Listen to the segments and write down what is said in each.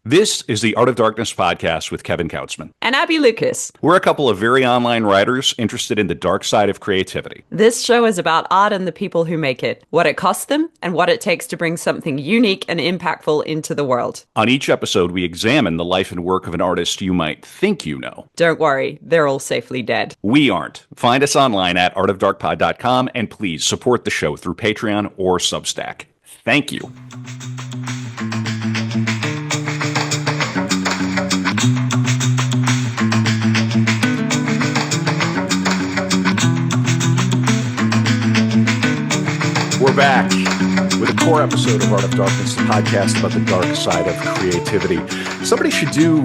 This is the Art of Darkness podcast with Kevin Kautzman. And Abby Lucas. We're a couple of very online writers interested in the dark side of creativity. This show is about art and the people who make it, what it costs them, and what it takes to bring something unique and impactful into the world. On each episode, we examine the life and work of an artist you might think you know. Don't worry, they're all safely dead. We aren't. Find us online at artofdarkpod.com, and please support the show through Patreon or Substack. Thank you. We're back with a core episode of Art of Darkness, the podcast about the dark side of creativity. Somebody should do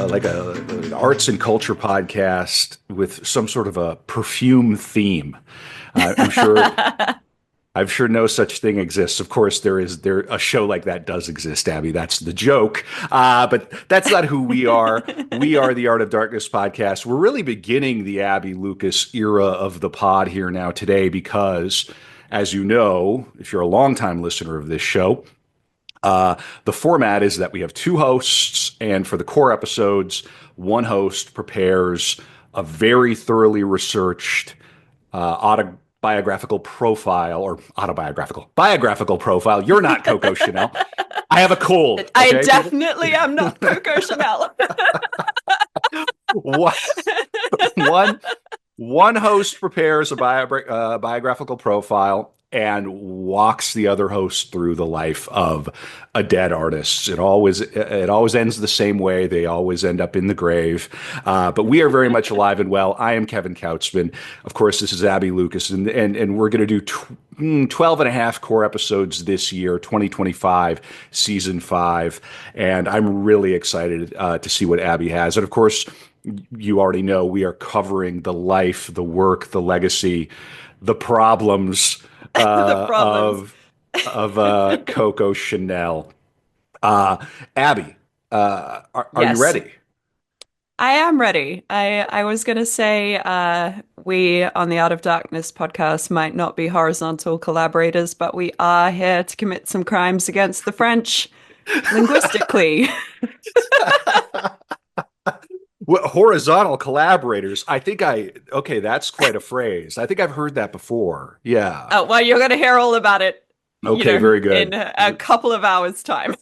like an arts and culture podcast with some sort of a perfume theme. I'm sure no such thing exists. Of course, there a show like that does exist, Abby. That's the joke. But that's not who we are. We are the Art of Darkness podcast. We're really beginning the Abby Lucas era of the pod here now today because, as you know, if you're a longtime listener of this show, the format is that we have two hosts, and for the core episodes, one host prepares a very thoroughly researched biographical profile. You're not Coco Chanel. I have a cold. Okay? I definitely am not Coco Chanel. One host prepares a biographical profile and walks the other host through the life of a dead artist. It always ends the same way. They always end up in the grave. But we are very much alive and well. I am Kevin Kautzman. Of course, this is Abby Lucas, and we're going to do 12 and a half core episodes this year, 2025, season 5. And I'm really excited to see what Abby has. And of course, you already know we are covering the life, the work, the legacy, the problems, of Coco Chanel. Abby, are Yes. you ready? I am ready. I was going to say we on the Art of Darkness podcast might not be horizontal collaborators, but we are here to commit some crimes against the French linguistically. Well, horizontal collaborators. Okay, that's quite a phrase. I think I've heard that before. Yeah. Oh, well, you're going to hear all about it. Okay, very good. In a couple of hours' time.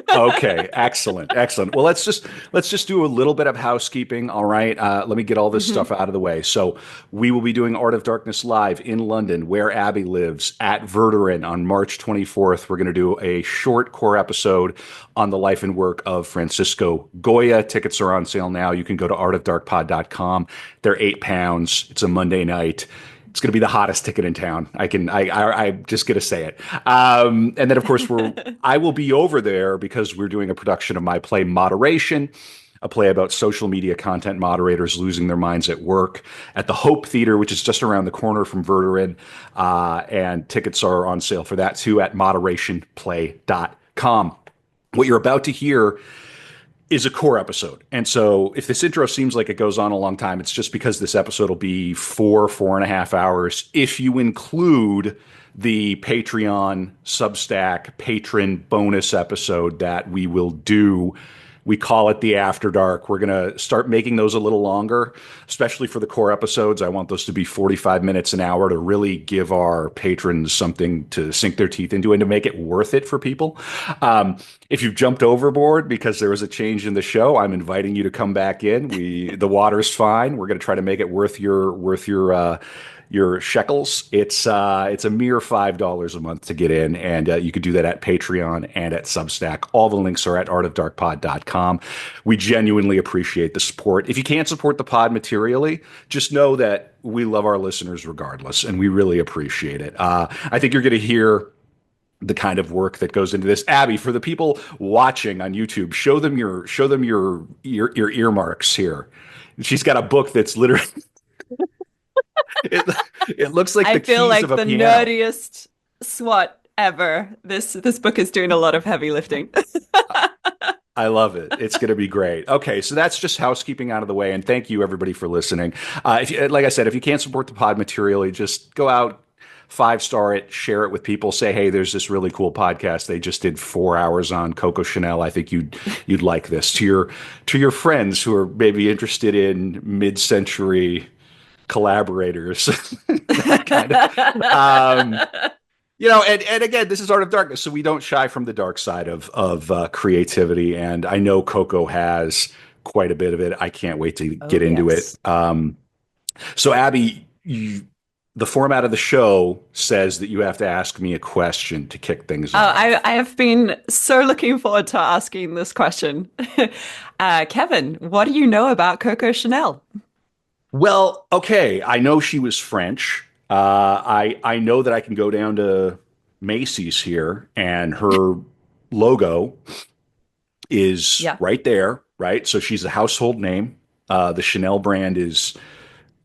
Okay, excellent. Well, let's just do a little bit of housekeeping. All right. Let me get all this stuff out of the way. So we will be doing Art of Darkness live in London, where Abby lives, at Verdurin on March 24th. We're going to do a short core episode on the life and work of Francisco Goya. Tickets are on sale now. You can go to artofdarkpod.com. They're £8. It's a Monday night. It's going to be the hottest ticket in town. I'm just going to say it. And then, of course, I will be over there because we're doing a production of my play Moderation, a play about social media content moderators losing their minds at work, at the Hope Theater, which is just around the corner from Verdurin. And tickets are on sale for that, too, at moderationplay.com. What you're about to hear is a core episode. And so if this intro seems like it goes on a long time, it's just because this episode will be 4.5 hours. If you include the Patreon, Substack, patron bonus episode that we will do, we call it the After Dark. We're going to start making those a little longer, especially for the core episodes. I want those to be 45 minutes an hour to really give our patrons something to sink their teeth into and to make it worth it for people. If you've jumped overboard because there was a change in the show, I'm inviting you to come back in. The water's fine. We're going to try to make it worth your shekels. It's a mere $5 a month to get in, and you can do that at Patreon and at Substack. All the links are at artofdarkpod.com. We genuinely appreciate the support. If you can't support the pod materially, just know that we love our listeners regardless, and we really appreciate it. I think you're going to hear the kind of work that goes into this. Abby, for the people watching on YouTube, show them your earmarks here. She's got a book that's literally it looks like the keys of a piano. I feel like the nerdiest SWAT ever. This book is doing a lot of heavy lifting. I love it. It's going to be great. Okay, so that's just housekeeping out of the way, and thank you everybody for listening. Like I said, if you can't support the pod materially, just go out, 5-star it, share it with people. Say, hey, there's this really cool podcast. They just did 4 hours on Coco Chanel. I think you'd like this. To your friends who are maybe interested in mid-century collaborators, that kind of. Um, and again, this is Art of Darkness, so we don't shy from the dark side of creativity. And I know Coco has quite a bit of it. I can't wait to Oh, get into it. yes. So, Abby, the format of the show says that you have to ask me a question to kick things Oh, I off. have been so looking forward to asking this question. Kevin, what do you know about Coco Chanel? Well, okay, I know she was French. I know that I can go down to Macy's here, and her logo is Yeah. right there, right? So she's a household name. The Chanel brand is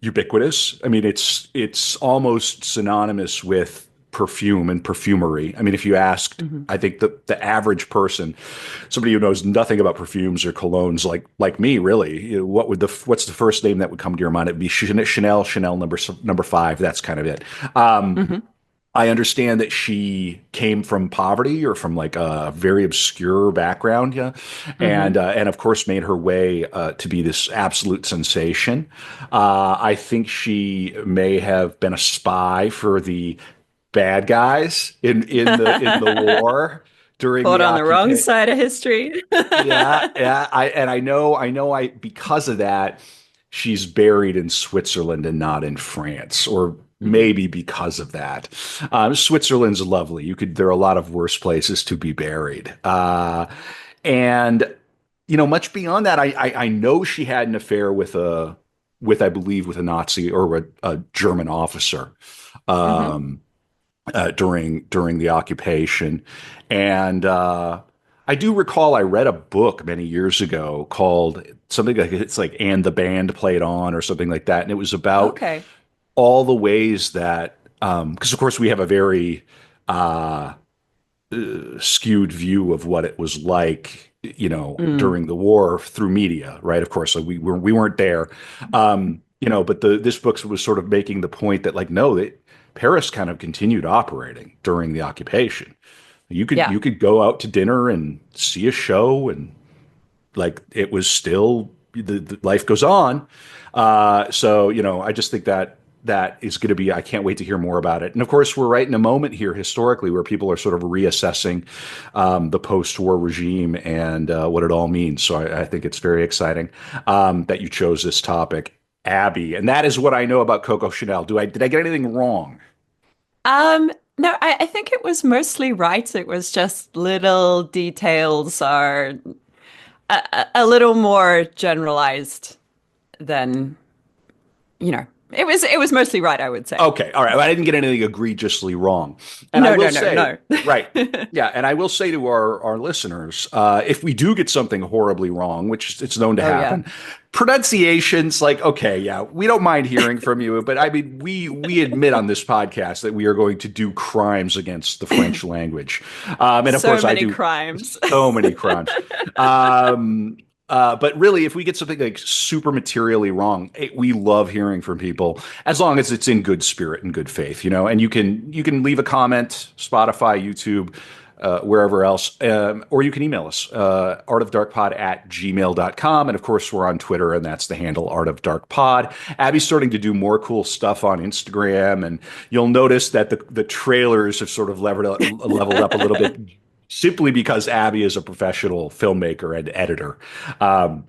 ubiquitous. I mean, it's almost synonymous with perfume and perfumery. I mean, if you asked, Hmm. I think the average person, somebody who knows nothing about perfumes or colognes, like me, really, what's the first name that would come to your mind? It'd be Chanel number 5. That's kind of it. Hmm. I understand that she came from poverty or from like a very obscure background, yeah, Hmm. and of course made her way to be this absolute sensation. I think she may have been a spy for the bad guys in the war during Caught the on the wrong occupation. side of history. Yeah, yeah. I know. Because of that, she's buried in Switzerland and not in France, or Hmm. maybe because of that. Switzerland's lovely. There are a lot of worse places to be buried. And much beyond that, I know she had an affair with I believe with a Nazi or a German officer. Hmm. Um, during the occupation, and I do recall I read a book many years ago called something like it's like "And the Band Played On" or something like that, and it was about Okay. all the ways that because of course we have a very uh, skewed view of what it was like, Mm. during the war through media, right? Of course, like we weren't there, but this book was sort of making the point that like no, Paris kind of continued operating during the occupation. Yeah. You could go out to dinner and see a show and like it was still the life goes on. So I just think that that is going to be. I can't wait to hear more about it. And of course, we're right in a moment here historically where people are sort of reassessing the post-war regime and what it all means. So I think it's very exciting that you chose this topic, Abby. And that is what I know about Coco Chanel. Did I get anything wrong? No, I think it was mostly right. It was just little details are a little more generalized than, it was mostly right, I would say. Okay, all right. I didn't get anything egregiously wrong, and I No, will no, no, say, no. right, yeah, and I will say to our listeners, if we do get something horribly wrong, which it's known to Oh yeah. happen, pronunciations, like, okay, yeah, we don't mind hearing from you, but I mean, we admit on this podcast that we are going to do crimes against the French language, and of So course, I many do crimes. so many crimes. Um, but really, if we get something like super materially wrong, we love hearing from people as long as it's in good spirit and good faith, And you can leave a comment, Spotify, YouTube, wherever else, or you can email us, artofdarkpod@gmail.com. And of course, we're on Twitter, and that's the handle Art of Dark Pod. Abby's starting to do more cool stuff on Instagram, and you'll notice that the trailers have sort of leveled up a little bit simply because Abby is a professional filmmaker and editor. Um,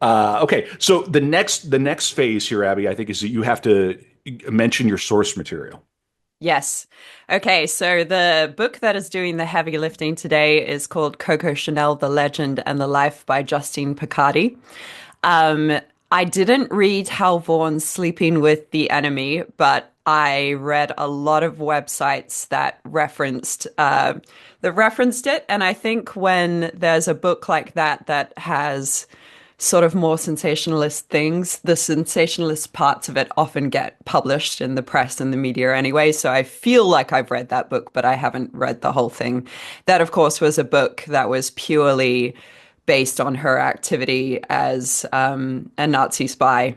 okay, so the next phase here, Abby, I think is that you have to mention your source material. Yes. Okay, so the book that is doing the heavy lifting today is called Coco Chanel, The Legend and the Life by Justine Picardi. Um, I didn't read Hal Vaughan's Sleeping with the Enemy, but I read a lot of websites that referenced it. And I think when there's a book like that that has sort of more sensationalist things, the sensationalist parts of it often get published in the press and the media anyway. So I feel like I've read that book, but I haven't read the whole thing. That, of course, was a book that was purely based on her activity as a Nazi spy.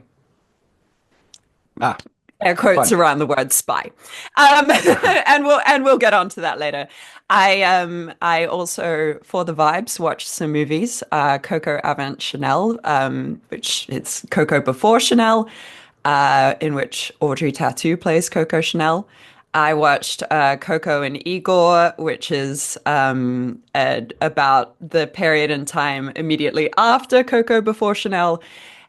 Ah. air quotes Fun. around the word spy. And we'll get on to that later. I also for the vibes watched some movies. Coco Avant Chanel, which it's Coco before Chanel, in which Audrey Tattoo plays Coco Chanel. I watched Coco and Igor, which is about the period in time immediately after Coco before Chanel.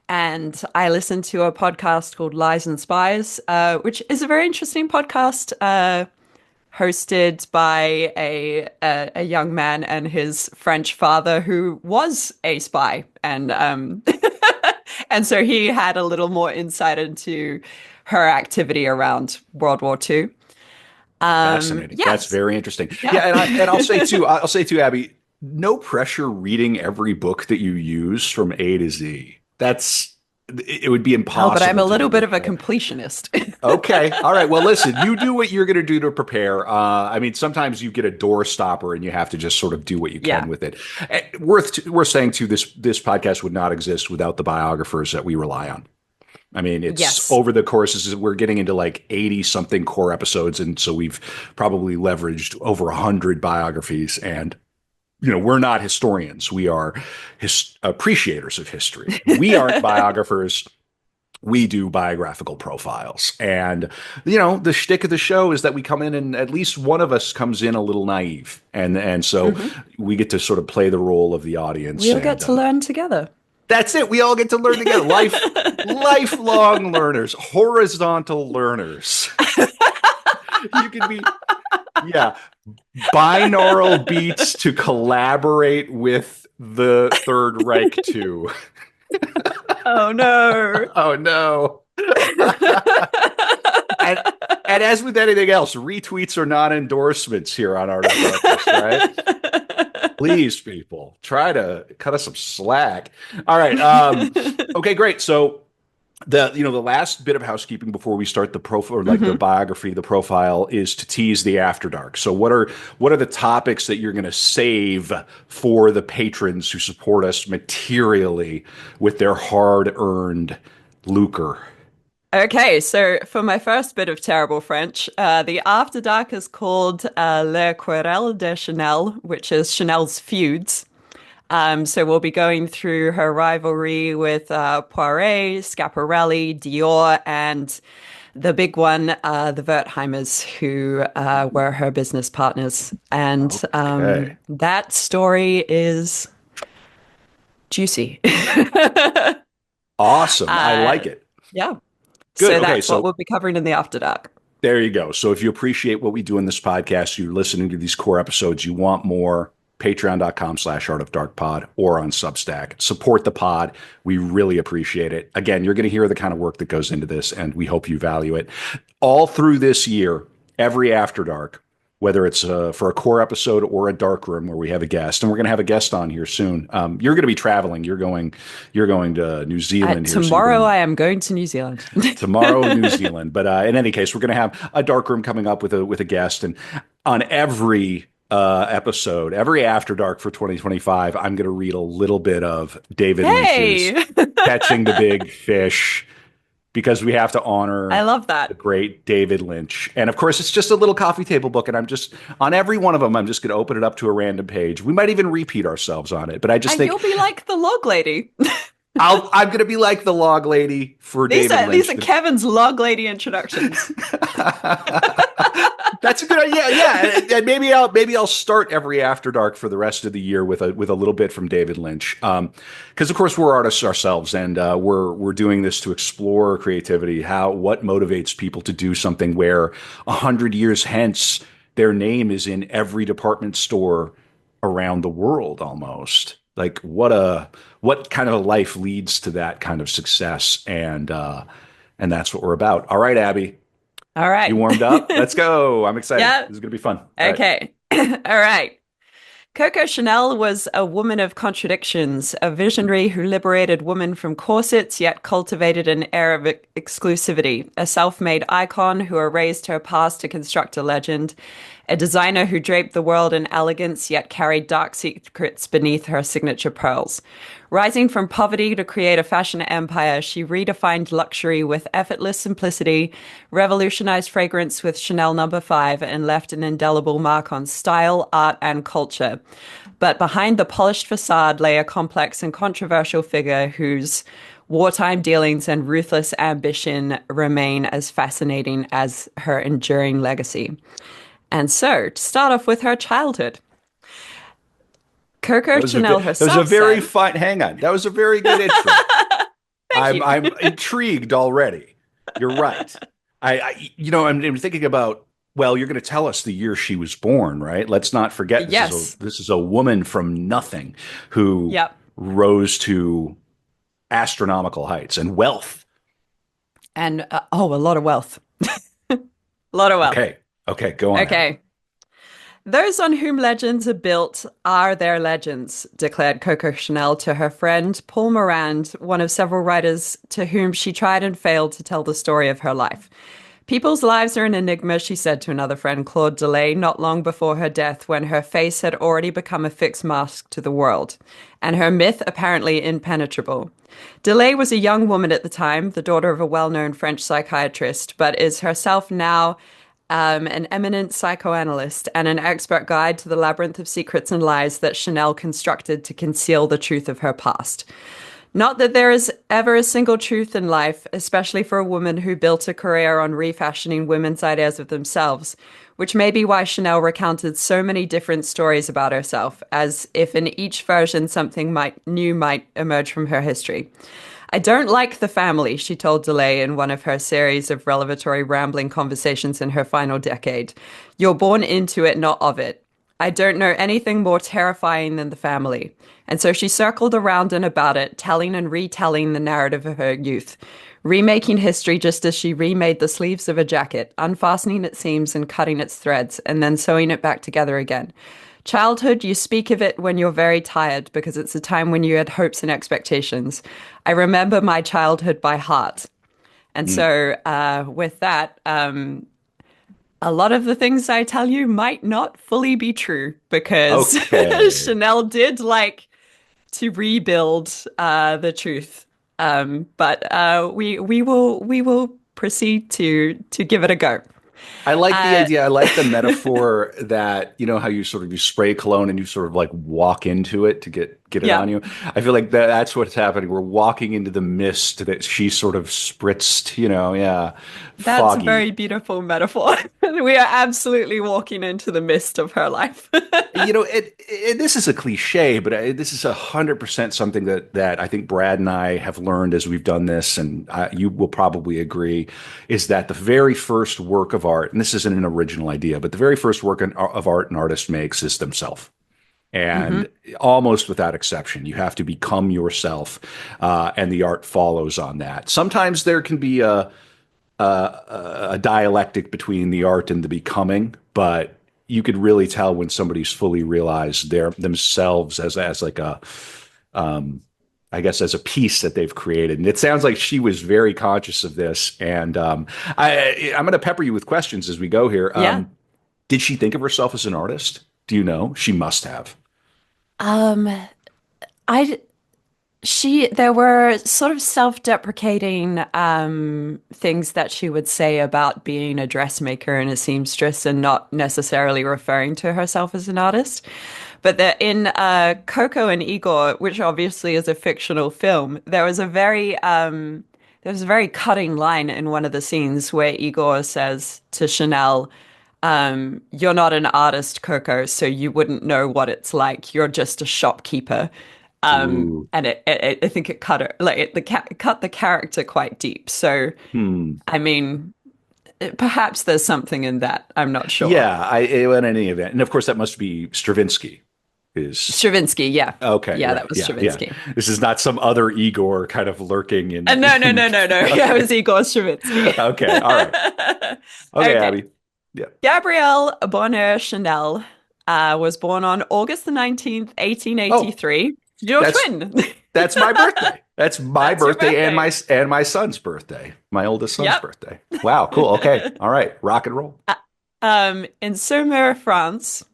And I listened to a podcast called Lies and Spies, which is a very interesting podcast, hosted by a young man and his French father who was a spy, and and so he had a little more insight into her activity around World War II. Fascinating. That's Yes, very interesting. yeah. Yeah, and I'll say too, Abby, no pressure reading every book that you use from A to Z. That's it would be Oh, but I'm a impossible to little do bit with of a all. completionist. Okay. All right. Well, listen, you do what you're going to do to prepare. I mean, sometimes you get a door stopper and you have to just sort of do what you Yeah. can with it. Worth saying too, this podcast would not exist without the biographers that we rely on. I mean, it's Yes. over the courses, we're getting into like 80 something core episodes. And so we've probably leveraged over 100 biographies. And, we're not historians. We are appreciators of history. We aren't biographers. We do biographical profiles. And, the shtick of the show is that we come in and at least one of us comes in a little naive. And so Hmm. we get to sort of play the role of the audience. We'll get And to learn together. that's it. We all get to learn together. Lifelong learners, horizontal learners. You can be, yeah, binaural beats to collaborate with the Third Reich too. Oh no. Oh no. and and as with anything else, retweets are not endorsements here on Art of Darkness, right? Please, people, try to cut us some slack. All right. Okay, great. So the last bit of housekeeping before we start the profile, or like the Hmm. biography, the profile, is to tease the After Dark. So what are the topics that you're going to save for the patrons who support us materially with their hard-earned lucre? Okay, so for my first bit of terrible French, the After Dark is called Le Querelle de Chanel, which is Chanel's feuds. So we'll be going through her rivalry with Poiret, Schiaparelli, Dior, and the big one, the Wertheimers, who were her business partners. And Okay. that story is juicy. Awesome. I uh, like it. yeah. Good. So Okay. that's what So we'll be covering in the After Dark. there you go. So if you appreciate what we do in this podcast, you're listening to these core episodes, you want more, patreon.com/art of dark pod or on Substack. Support the pod. We really appreciate it. Again, you're going to hear the kind of work that goes into this, and we hope you value it. All through this year, every After Dark, whether it's for a core episode or a dark room where we have a guest, and we're going to have a guest on here soon. You're going to be traveling. You're going to New Zealand here, so you're Tomorrow, going to I am going to New Zealand. tomorrow New Zealand. But in any case, we're going to have a dark room coming up with a guest, and on every episode, every After Dark for 2025, I'm going to read a little bit of David Lynch's Hey, Catching the Big Fish because we have to I honor love the that. great David Lynch. And of course, it's just a little coffee table book, and I'm just on every one of them. I'm just going to open it up to a random page. We might even repeat ourselves on it, but I just And think you'll be like the log lady. I'm going to be like the log lady for David These Lynch. are Kevin's log lady introductions. That's a good idea. Yeah, and maybe I'll start every After Dark for the rest of the year with a little bit from David Lynch, because of course we're artists ourselves, and we're doing this to explore creativity, what motivates people to do something where 100 years hence their name is in every department store around the world almost. Like what kind of a life leads to that kind of success, and that's what we're about. All right, Abby. All You right. warmed up? Let's go. I'm excited. Yeah. This is going to be fun. All right. Okay. All right. Coco Chanel was a woman of contradictions, a visionary who liberated women from corsets yet cultivated an air of exclusivity, a self-made icon who erased her past to construct a legend, a designer who draped the world in elegance yet carried dark secrets beneath her signature pearls. Rising from poverty to create a fashion empire, she redefined luxury with effortless simplicity, revolutionized fragrance with Chanel No. 5, and left an indelible mark on style, art, and culture. But behind the polished facade lay a complex and controversial figure whose wartime dealings and ruthless ambition remain as fascinating as her enduring legacy. And so, to start off with her childhood, Coco Chanel That was a herself very said, fine. Hang on, that was a very good intro. "Thank you." I'm intrigued already. You're right. I'm thinking about. Well, you're going to tell us the year she was born, right? Let's not forget Yes. this is a woman from nothing who Yep. rose to astronomical heights and wealth. And oh, a lot of wealth. A lot of wealth. Okay, okay, go on, Abby. Okay. Those on whom legends are built are their legends, declared Coco Chanel to her friend Paul Morand, one of several writers to whom she tried and failed to tell the story of her life. People's lives are an enigma, she said to another friend, Claude Delay, not long before her death, when her face had already become a fixed mask to the world, and her myth apparently impenetrable. Delay was a young woman at the time, the daughter of a well-known French psychiatrist, but is herself now an eminent psychoanalyst and an expert guide to the labyrinth of secrets and lies that Chanel constructed to conceal the truth of her past. Not that there is ever a single truth in life, especially for a woman who built a career on refashioning women's ideas of themselves, which may be why Chanel recounted so many different stories about herself, as if in each version something new might emerge from her history. I don't like the family, she told Delay in one of her series of revelatory rambling conversations in her final decade. You're born into it, not of it. I don't know anything more terrifying than the family. And so she circled around and about it, telling and retelling the narrative of her youth, remaking history just as she remade the sleeves of a jacket, unfastening its seams and cutting its threads, and then sewing it back together again. Childhood, you speak of it when you're very tired because it's a time when you had hopes and expectations. I remember my childhood by heart. And Mm. so, with that, a lot of the things I tell you might not fully be true because Okay. Chanel did like to rebuild the truth. But we will proceed to give it a go. I like the Uh, idea. I like the metaphor that, you know, how you spray cologne and you sort of like walk into it to get it yeah. on you. I feel like that's what's happening. We're walking into the mist that she sort of spritzed, yeah, That's a foggy. very beautiful metaphor. We are absolutely walking into the mist of her life. This is a cliche, but this is 100% something that I think Brad and I have learned as we've done this, and you will probably agree, is that the very first work of art, and this isn't an original idea, but the very first work of art an artist makes is themselves. Hmm. And almost without exception, you have to become yourself, and the art follows on that. Sometimes there can be a dialectic between the art and the becoming, but you could really tell when somebody's fully realized their themselves as like a I guess as a piece that they've created. And it sounds like she was very conscious of this. And I'm going to pepper you with questions as we go here. Yeah. Did she think of herself as an artist? Do you know? She must have. Um, I there were sort of self-deprecating things that she would say about being a dressmaker and a seamstress and not necessarily referring to herself as an artist. But in Coco and Igor, which obviously is a fictional film, there was a very cutting line in one of the scenes where Igor says to Chanel, "You're not an artist, Coco, so you wouldn't know what it's like. You're just a shopkeeper." Ooh. And I think it cut her like it cut the character quite deep. So, Hmm. I mean, perhaps there's something in that. I'm not sure. Yeah, in any event. And of course, that must be Stravinsky. Is Stravinsky, yeah, Okay, yeah, that right. was Yeah, yeah. Stravinsky. This is not some other Igor kind of lurking No, no, in no, no, no. Yeah, it Okay. was Igor Stravinsky. Okay, all right. Okay, Okay. Abby. Yeah. Gabrielle Bonheur Chanel was born on August the 19th, Oh, 1883. Your that's twin. that's my birthday. That's my That's your birthday and birthday. my son's birthday. My oldest son's Yep. birthday. Wow, cool. Okay. All right. Rock and roll. In Saumur, France,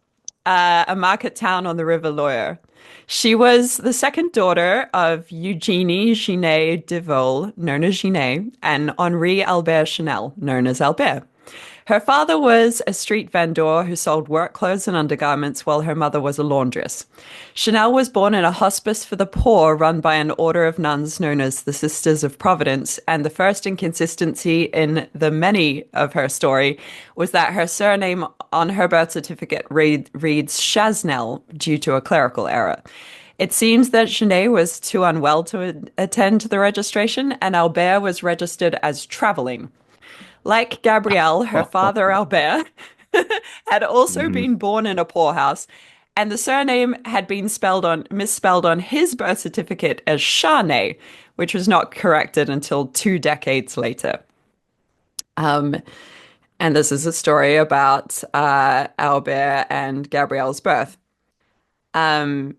a market town on the River Loire. She was the second daughter of Eugénie Genet de Vaux, known as Genet, and Henri Albert Chanel, known as Albert. Her father was a street vendor who sold work clothes and undergarments, while her mother was a laundress. Chanel was born in a hospice for the poor run by an order of nuns known as the Sisters of Providence, and the first inconsistency in the many of her story was that her surname on her birth certificate reads Chasnel due to a clerical error. It seems that Genet was too unwell to attend the registration, and Albert was registered as traveling. Like Gabrielle, her father Albert had also Hmm. been born in a poorhouse, and the surname had been misspelled on his birth certificate as Charnay, which was not corrected until 2 decades later. Um, and this is a story about Albert and Gabrielle's birth. Um,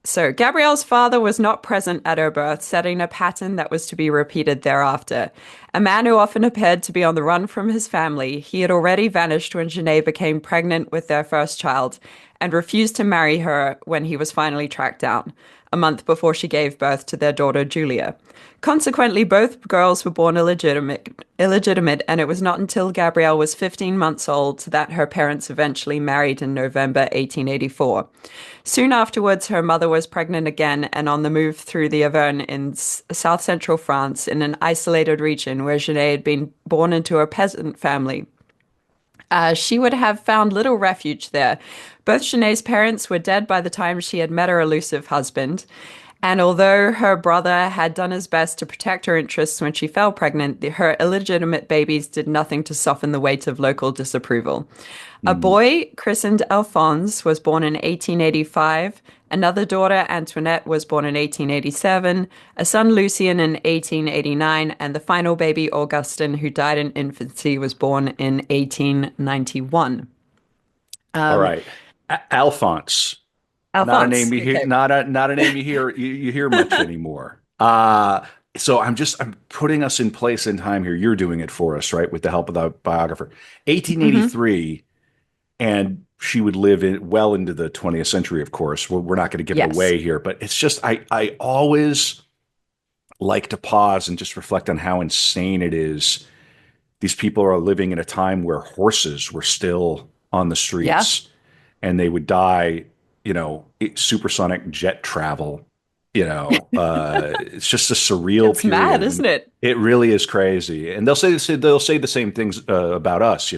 So, Gabrielle's father was not present at her birth, setting a pattern that was to be repeated thereafter. A man who often appeared to be on the run from his family, he had already vanished when Janae became pregnant with their first child and refused to marry her when he was finally tracked down, a month before she gave birth to their daughter Julia. Consequently, both girls were born illegitimate, and it was not until Gabrielle was 15 months old that her parents eventually married in November 1884. Soon afterwards, her mother was pregnant again and on the move through the Auvergne in south central France, in an isolated region where Genet had been born into a peasant family. She would have found little refuge there. Both Genet's parents were dead by the time she had met her elusive husband. And although her brother had done his best to protect her interests when she fell pregnant, her illegitimate babies did nothing to soften the weight of local disapproval. A Hmm. boy, christened Alphonse, was born in 1885. Another daughter, Antoinette, was born in 1887. A son, Lucien, in 1889. And the final baby, Augustin, who died in infancy, was born in 1891. All Um, right. Alphonse. Not a name Alphonse, you hear, okay. not a name you hear much anymore. So I'm putting us in place in time here. You're doing it for us, right? With the help of the biographer. Hmm. 1883, and she would live well into the 20th century, of course. We're not going to give it Yes. away here, but it's just I always like to pause and just reflect on how insane it is. These people are living in a time where horses were still on the Yeah. streets and they would die, supersonic jet travel. It's just a surreal It's mad, period, isn't and it? it really is crazy. And they'll say the same things about us.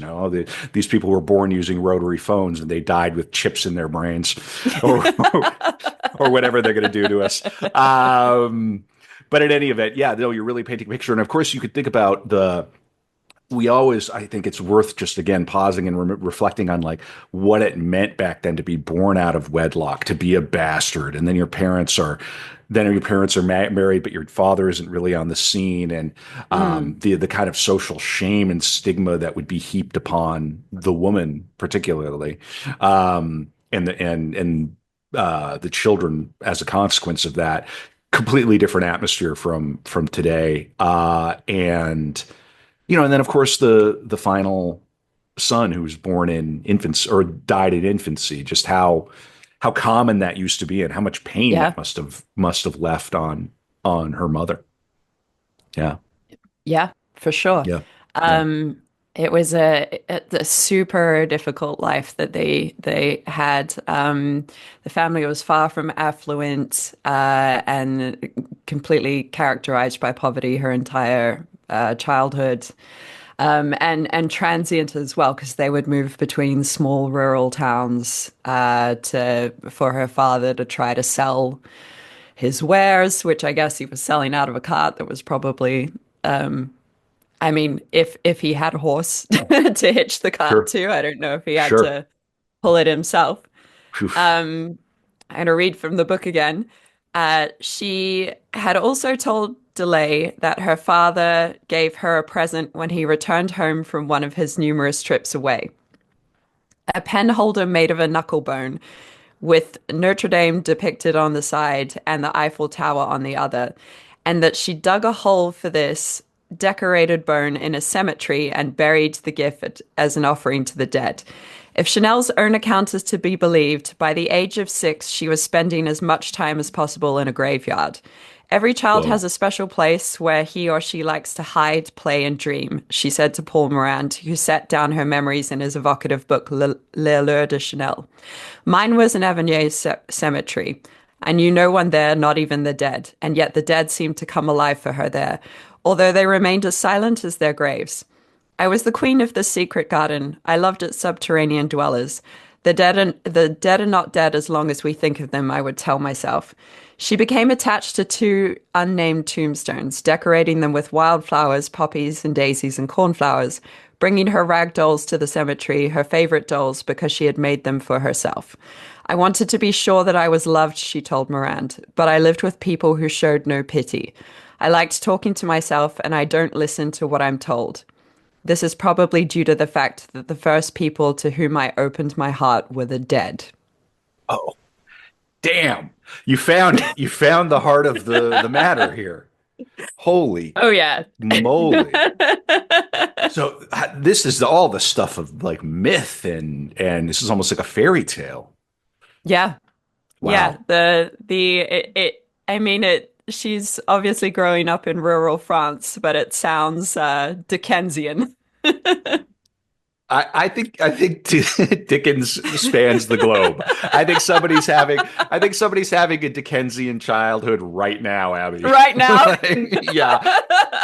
These people were born using rotary phones and they died with chips in their brains, or or whatever they're going to do to us. But in any event, yeah, no, you're really painting a picture. And of course, you could think about we always, I think it's worth just again pausing and reflecting on like what it meant back then to be born out of wedlock, to be a bastard, and then your parents are married, but your father isn't really on the scene, and Mm. the kind of social shame and stigma that would be heaped upon the woman, particularly, and the children as a consequence of that. Completely different atmosphere from today, and then of course the final son who was born in infancy or died in infancy, just how common that used to be and how much pain Yeah. that must have left on her mother. Yeah. Yeah, for sure. Yeah. Yeah. Um, it was a super difficult life that they had. The family was far from affluent and completely characterized by poverty her entire childhood. And transient as well, because they would move between small rural towns to for her father to try to sell his wares, which I guess he was selling out of a cart that was probably, I mean, if he had a horse to hitch the cart Sure. to, I don't know if he had Sure. to pull it himself. Oof. I'm going to read from the book again. She had also told DeLay that her father gave her a present when he returned home from one of his numerous trips away. A pen holder made of a knuckle bone, with Notre Dame depicted on the side and the Eiffel Tower on the other, and that she dug a hole for this decorated bone in a cemetery and buried the gift as an offering to the dead. If Chanel's own account is to be believed, by the age of 6, she was spending as much time as possible in a graveyard. Every child has Whoa. a special place where he or she likes to hide, play, and dream, she said to Paul Morand, who set down her memories in his evocative book, L'Allure de Chanel. Mine was an Avenue cemetery. I knew no one there, not even the dead, and yet the dead seemed to come alive for her there, although they remained as silent as their graves. I was the queen of the secret garden. I loved its subterranean dwellers. The dead are not dead as long as we think of them, I would tell myself. She became attached to 2 unnamed tombstones, decorating them with wildflowers, poppies and daisies and cornflowers, bringing her rag dolls to the cemetery, her favorite dolls, because she had made them for herself. I wanted to be sure that I was loved, she told Morand, but I lived with people who showed no pity. I liked talking to myself, and I don't listen to what I'm told. This is probably due to the fact that the first people to whom I opened my heart were the dead. Oh, damn. You found it. You found the heart of the matter here. Holy Oh yeah. moly. So this is all the stuff of like myth and this is almost like a fairy tale. Yeah. Yeah. Wow. I mean it she's obviously growing up in rural France, but it sounds Dickensian. I think Dickens spans the globe. I think somebody's having a Dickensian childhood right now, Abby. Right now. Yeah.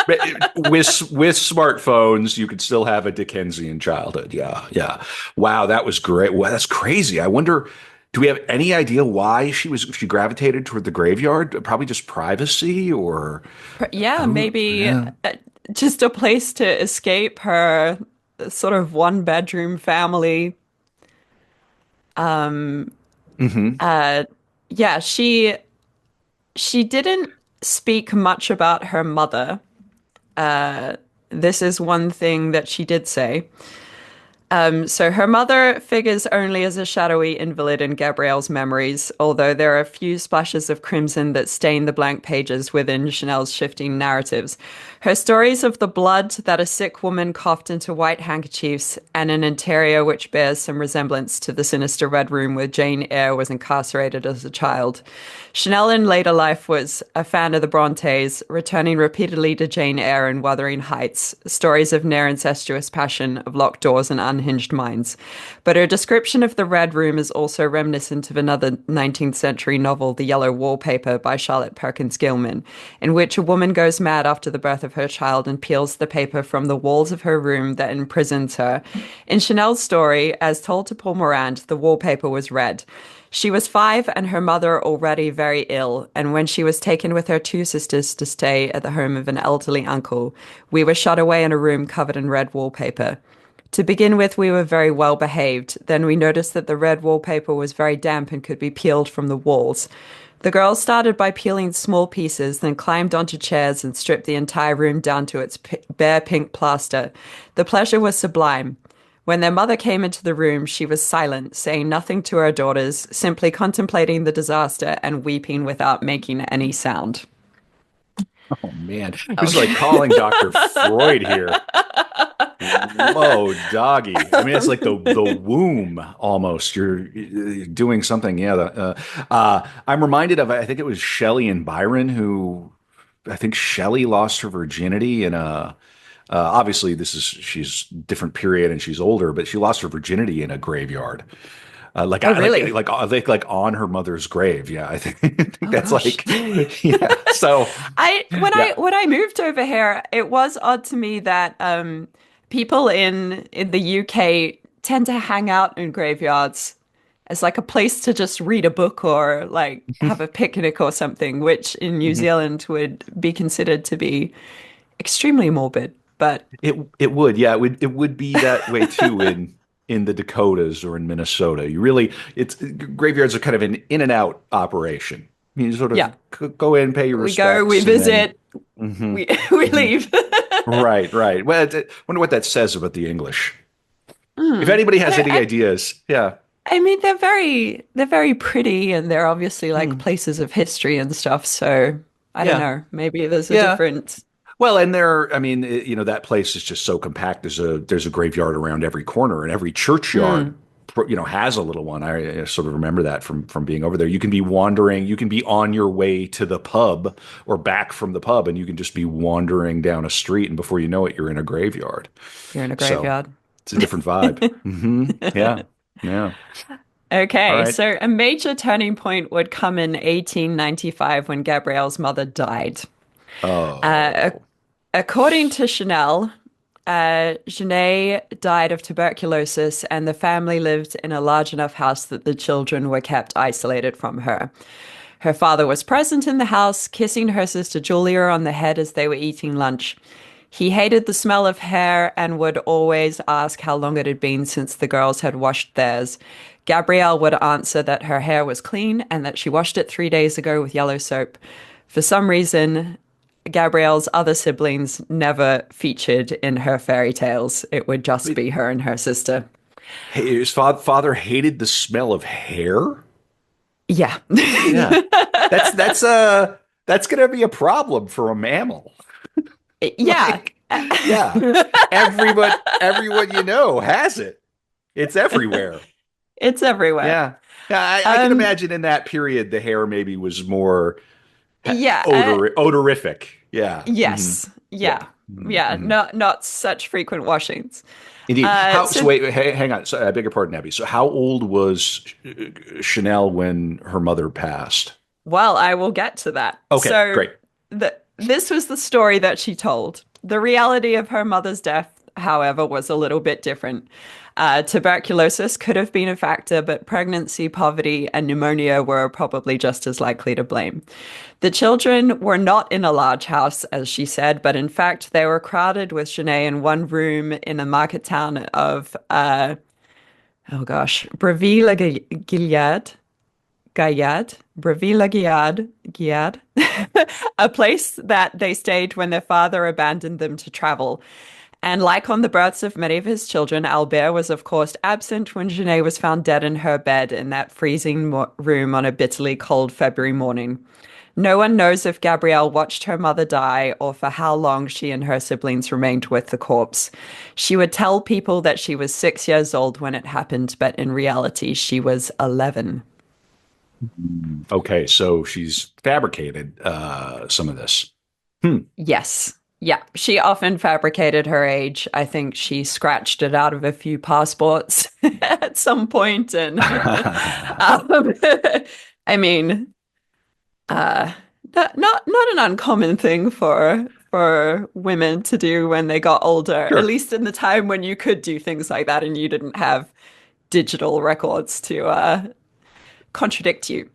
But with smartphones, you could still have a Dickensian childhood. Yeah, yeah. Wow, that was great. Wow, that's crazy. I wonder, do we have any idea why she gravitated toward the graveyard? Probably just privacy or Yeah, who? maybe Yeah. just a place to escape her sort of one bedroom family. Hmm. Uh, yeah, she didn't speak much about her mother. This is one thing that she did say. So her mother figures only as a shadowy invalid in Gabrielle's memories, although there are a few splashes of crimson that stain the blank pages within Chanel's shifting narratives. Her stories of the blood that a sick woman coughed into white handkerchiefs and an interior which bears some resemblance to the sinister red room where Jane Eyre was incarcerated as a child. Chanel in later life was a fan of the Brontes, returning repeatedly to Jane Eyre and Wuthering Heights, stories of near incestuous passion, of locked doors and unhinged minds. But her description of the Red Room is also reminiscent of another 19th century novel, The Yellow Wallpaper by Charlotte Perkins Gilman, in which a woman goes mad after the birth of her child and peels the paper from the walls of her room that imprisons her. In Chanel's story, as told to Paul Morand, the wallpaper was red. She was 5 and her mother already very ill, and when she was taken with her 2 sisters to stay at the home of an elderly uncle, we were shut away in a room covered in red wallpaper. To begin with, we were very well behaved. Then we noticed that the red wallpaper was very damp and could be peeled from the walls. The girls started by peeling small pieces, then climbed onto chairs and stripped the entire room down to its bare pink plaster. The pleasure was sublime. When their mother came into the room, she was silent, saying nothing to her daughters, simply contemplating the disaster and weeping without making any sound. Oh man, this is like calling Dr. Oh. Freud here. Whoa, doggy. I mean, it's like the womb almost. You're doing something. Yeah. I'm reminded of, I think it was Shelley and Byron who, I think Shelley lost her virginity in a, obviously she's different period and she's older, but she lost her virginity in a graveyard. Oh, really? Like on her mother's grave. Yeah. I think Oh, that's gosh. like, yeah. So I when yeah. I when I moved over here, it was odd to me that people in the UK tend to hang out in graveyards as like a place to just read a book or like have a picnic or something, which in New Zealand would be considered to be extremely morbid. But It would, yeah, it would be that way too in the Dakotas or in Minnesota. You really, it's graveyards are kind of an in and out operation. You sort of yeah, go in, pay your we go, we respects, and then visit, mhm, we mhm. leave. Right, right. Well, wonder what that says about the English. If Hmm. anybody But has any ideas, yeah. I mean, they're very pretty, and they're obviously like Hmm. places of history and stuff. So I don't Yeah, know. Maybe there's a yeah. different. Well, and I mean, that place is just so compact. There's a graveyard around every corner, and every churchyard, Mm, has a little one. I sort of remember that from being over there. You can be wandering, you can be on your way to the pub or back from the pub, and you can just be wandering down a street, and before you know it, you're in a graveyard. you're in a So graveyard. it's a different vibe. Yeah, yeah. All Okay, right. so a major turning point would come in 1895 when Gabrielle's mother died. Uh, Oh, According to Chanel, Janae died of tuberculosis, and the family lived in a large enough house that the children were kept isolated from her. Her father was present in the house, kissing her sister Julia on the head as they were eating lunch. He hated the smell of hair and would always ask how long it had been since the girls had washed theirs. Gabrielle would answer that her hair was clean and that she washed it 3 days ago with yellow soap. For some reason, Gabrielle's other siblings never featured in her fairy tales. It would just be her and her sister. hey, his father hated the smell of hair. Yeah. Yeah, that's gonna be a problem for a mammal. Yeah. Like, yeah, everyone has it. It's everywhere. It's everywhere. Yeah, yeah. I can Um, imagine in that period the hair maybe was more yeah, odorific. Yeah. yes. Yeah. Yeah. Yeah, not such frequent washings. Indeed. How? So So wait, hang on. So, I beg your pardon, Abby. So how old was Chanel when her mother passed? well, I will get to that. Okay, So great. this was the story that she told. The reality of her mother's death, however, was a little bit different. Tuberculosis could have been a factor, but pregnancy, poverty, and pneumonia were probably just as likely to blame. The children were not in a large house, as she said, but in fact, they were crowded with Janae in one room in a market town of, oh gosh, Braville-Gilead. Gayad, Bravilla Gayad, a place that they stayed when their father abandoned them to travel. And like on the births of many of his children, Albert was, of course, absent when Janae was found dead in her bed in that freezing room on a bitterly cold February morning. No one knows if Gabrielle watched her mother die or for how long she and her siblings remained with the corpse. She would tell people that she was 6 years old when it happened, but in reality, she was 11. Okay, so she's fabricated some of this. Hmm. Yes. Yeah. She often fabricated her age. I think she scratched it out of a few passports at some point. And um, I mean, uh, not an uncommon thing for women to do when they got older, at Sure. least in the time when you could do things like that and you didn't have digital records to contradict you.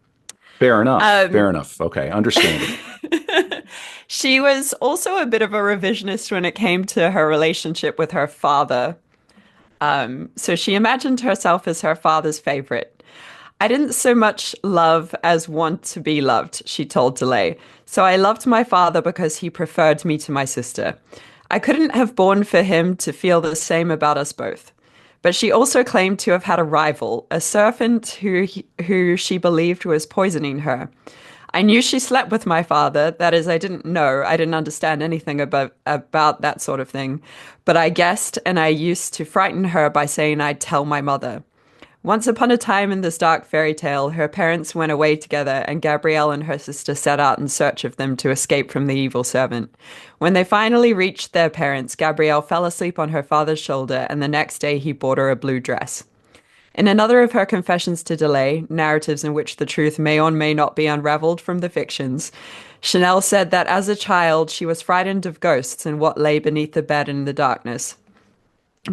Fair enough. Fair Um, enough. Okay, understandable. She was also a bit of a revisionist when it came to her relationship with her father. So she imagined herself as her father's favorite. I didn't so much love as want to be loved, she told DeLay. So I loved my father because he preferred me to my sister. I couldn't have borne for him to feel the same about us both. But she also claimed to have had a rival, a servant who she believed was poisoning her. I knew she slept with my father. That is, I didn't know. I didn't understand anything about that sort of thing. But I guessed, and I used to frighten her by saying I'd tell my mother. Once upon a time in this dark fairy tale, her parents went away together, and Gabrielle and her sister set out in search of them to escape from the evil servant. When they finally reached their parents, Gabrielle fell asleep on her father's shoulder, and the next day he bought her a blue dress. In another of her confessions to delay, narratives in which the truth may or may not be unraveled from the fictions, Chanel said that as a child she was frightened of ghosts and what lay beneath the bed in the darkness.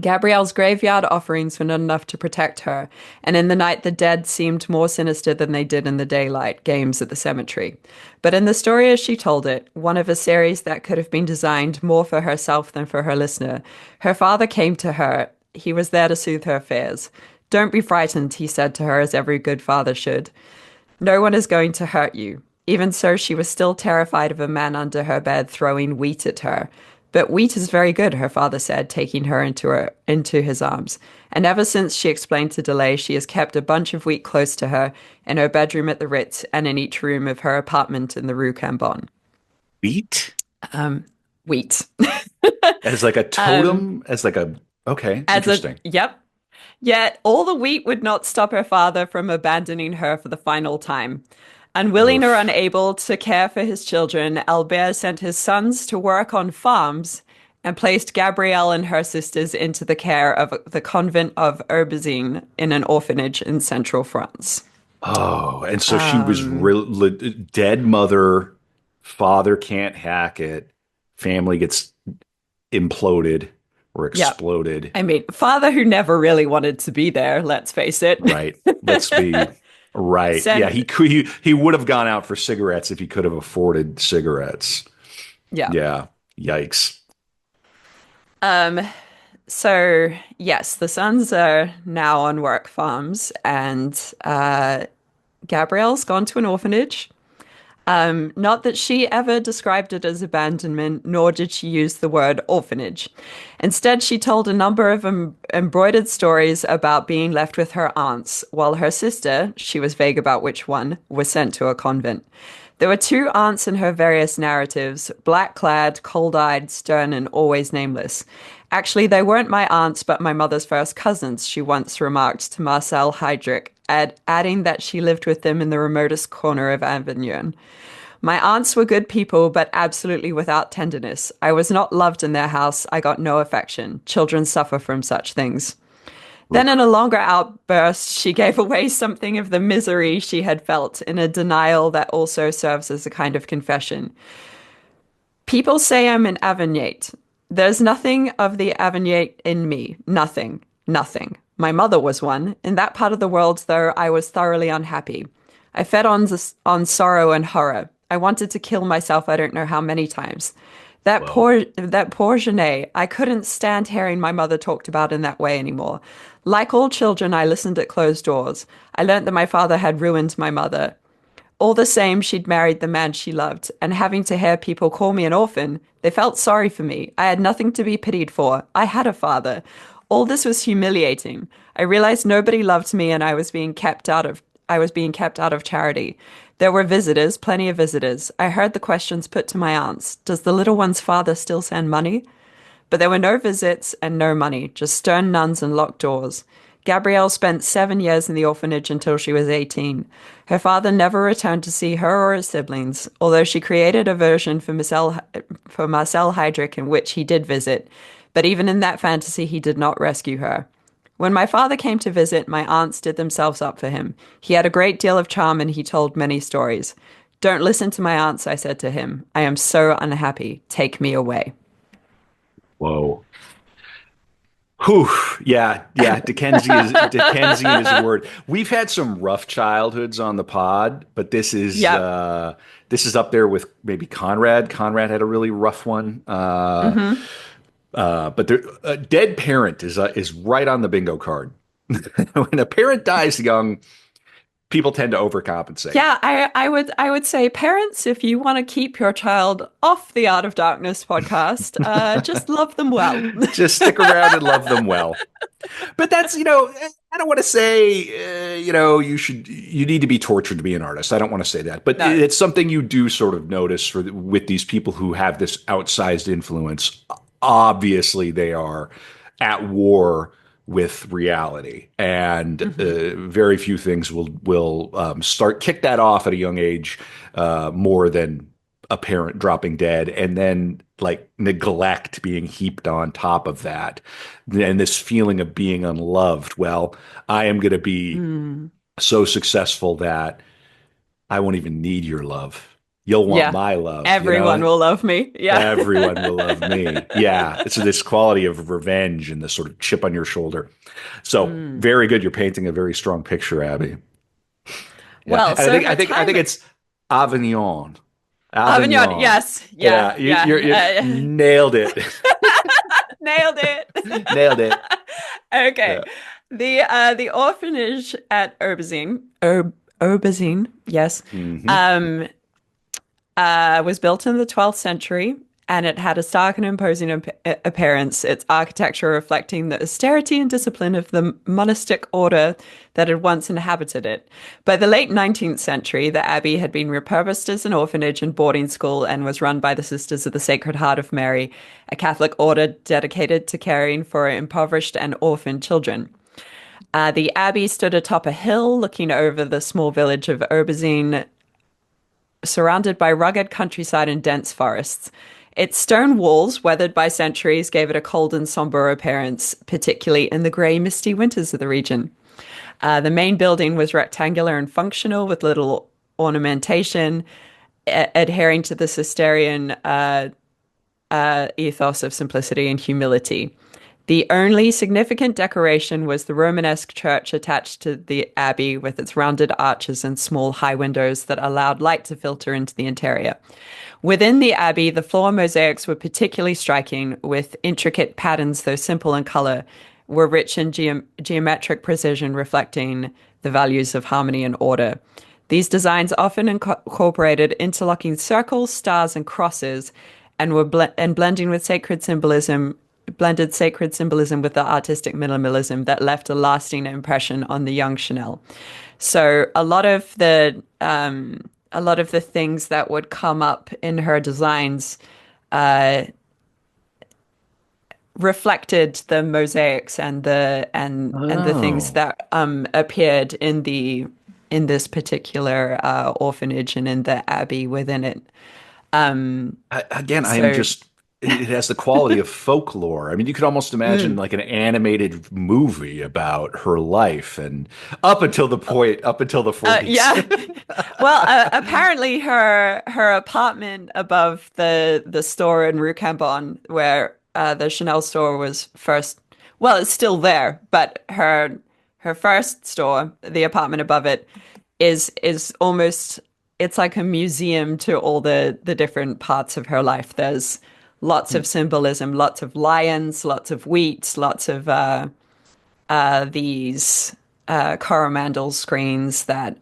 Gabrielle's graveyard offerings were not enough to protect her, and in the night the dead seemed more sinister than they did in the daylight games at the cemetery. But in the story as she told it, one of a series that could have been designed more for herself than for her listener, her father came to her. He was there to soothe her fears. Don't be frightened, he said to her, as every good father should. No one is going to hurt you. Even so, she was still terrified of a man under her bed throwing wheat at her. But wheat is very good, her father said, taking her into his arms. And ever since, she explained to Delay, she has kept a bunch of wheat close to her in her bedroom at the Ritz and in each room of her apartment in the Rue Cambon. Beat? Wheat. As like a Um, totem, as like a okay, as a interesting. yep. Yet all the wheat would not stop her father from abandoning her for the final time. Unwilling or Oof. unable to care for his children, Albert sent his sons to work on farms and placed Gabrielle and her sisters into the care of the convent of Urbizine in an orphanage in central France. Oh, and so she was Um, dead mother, father can't hack it, family gets imploded or yeah. exploded. I mean, father who never really wanted to be there, let's face it. Right. Let's be right. Yeah, Send, he would have gone out for cigarettes if he could have afforded cigarettes. yeah. Yeah. Yikes. Um, so yes, the sons are now on work farms, and Gabrielle's gone to an orphanage. Not that she ever described it as abandonment, nor did she use the word orphanage. Instead, she told a number of embroidered stories about being left with her aunts, while her sister, she was vague about which one, was sent to a convent. There were two aunts in her various narratives, black-clad, cold-eyed, stern, and always nameless. Actually, they weren't my aunts, but my mother's first cousins, she once remarked to Marcel Heydrich, adding that she lived with them in the remotest corner of Avignon. My aunts were good people, but absolutely without tenderness. I was not loved in their house. I got no affection. Children suffer from such things. Then, in a Oof. longer outburst, she gave away something of the misery she had felt in a denial that also serves as a kind of confession. People say I'm an Avignate. There's nothing of the Avignate in me. Nothing. Nothing. My mother was one. In that part of the world, though, I was thoroughly unhappy. I fed on sorrow and horror. I wanted to kill myself I don't know how many times. Whoa. That poor Janae, I couldn't stand hearing my mother talked about in that way anymore. Like all children, I listened at closed doors. I learnt that my father had ruined my mother. All the same, she'd married the man she loved, and having to hear people call me an orphan, they felt sorry for me. I had nothing to be pitied for. I had a father. All this was humiliating. I realized nobody loved me and I was being kept out of charity. There were visitors, plenty of visitors. I heard the questions put to my aunts. Does the little one's father still send money? But there were no visits and no money, just stern nuns and locked doors. Gabrielle spent 7 years in the orphanage until she was 18. Her father never returned to see her or his siblings, although she created a version for Marcel Heydrich in which he did visit. But even in that fantasy, he did not rescue her. When my father came to visit, my aunts did themselves up for him. He had a great deal of charm and he told many stories. Don't listen to my aunts, I said to him. I am so unhappy. Take me away. Whoa. Whew. Yeah, yeah. Dickensian is a word. We've had some rough childhoods on the pod, but Yep. this is up there with maybe Conrad. Conrad had a really rough one. Hmm. But a dead parent is right on the bingo card. When a parent dies young, people tend to overcompensate. Yeah, I would say parents, if you want to keep your child off the Art of Darkness podcast, just love them well. Just stick around and love them well. But that's, I don't want to say, you need to be tortured to be an artist. I don't want to say that, but No. it's something you do sort of notice with these people who have this outsized influence. Obviously, they are at war with reality, and Hmm. very few things will start kick that off at a young age more than a parent dropping dead, and then like neglect being heaped on top of that, and this feeling of being unloved. Well, I am going to be Mm. so successful that I won't even need your love. You'll want Yeah. my love, Everyone will love me. Yeah. everyone will love me. Yeah, it's this quality of revenge and this sort of chip on your shoulder. So Mm. very good. You're painting a very strong picture, Abby. Yeah, Well, and so her I time think it's Avignon. Avignon, Avignon. yes. Yeah, Yeah, you yeah. nailed it. Nailed it. Nailed it. Okay. Yeah. The orphanage at Urbizine, yes. Hmm. Um was built in the 12th century, and it had a stark and imposing appearance, its architecture reflecting the austerity and discipline of the monastic order that had once inhabited it. By the late 19th century, the abbey had been repurposed as an orphanage and boarding school and was run by the Sisters of the Sacred Heart of Mary, a Catholic order dedicated to caring for impoverished and orphaned children. The abbey stood atop a hill looking over the small village of Oberzine, surrounded by rugged countryside and dense forests. Its stone walls, weathered by centuries, gave it a cold and somber appearance, particularly in the grey, misty winters of the region. The main building was rectangular and functional, with little ornamentation, adhering to the Cistercian ethos of simplicity and humility. The only significant decoration was the Romanesque church attached to the abbey, with its rounded arches and small high windows that allowed light to filter into the interior. Within the abbey, the floor mosaics were particularly striking, with intricate patterns, though simple in color, were rich in geometric precision, reflecting the values of harmony and order. These designs often incorporated interlocking circles, stars, and crosses, and were blending with sacred symbolism, blended sacred symbolism with the artistic minimalism that left a lasting impression on the young Chanel. So a lot of the things that would come up in her designs reflected the mosaics and the things Oh. that appeared in this particular orphanage and in the abbey within it. Again, I am So just, it has the quality of folklore. I mean, you could almost imagine mm, like an animated movie about her life and up until the 40s. yeah. Well, apparently her apartment above the store in Rue Cambon, where the Chanel store was first, well, it's still there, but her first store, the apartment above it, is almost it's like a museum to all the different parts of her life. There's lots of symbolism, lots of lions, lots of wheat, lots of these Coromandel screens that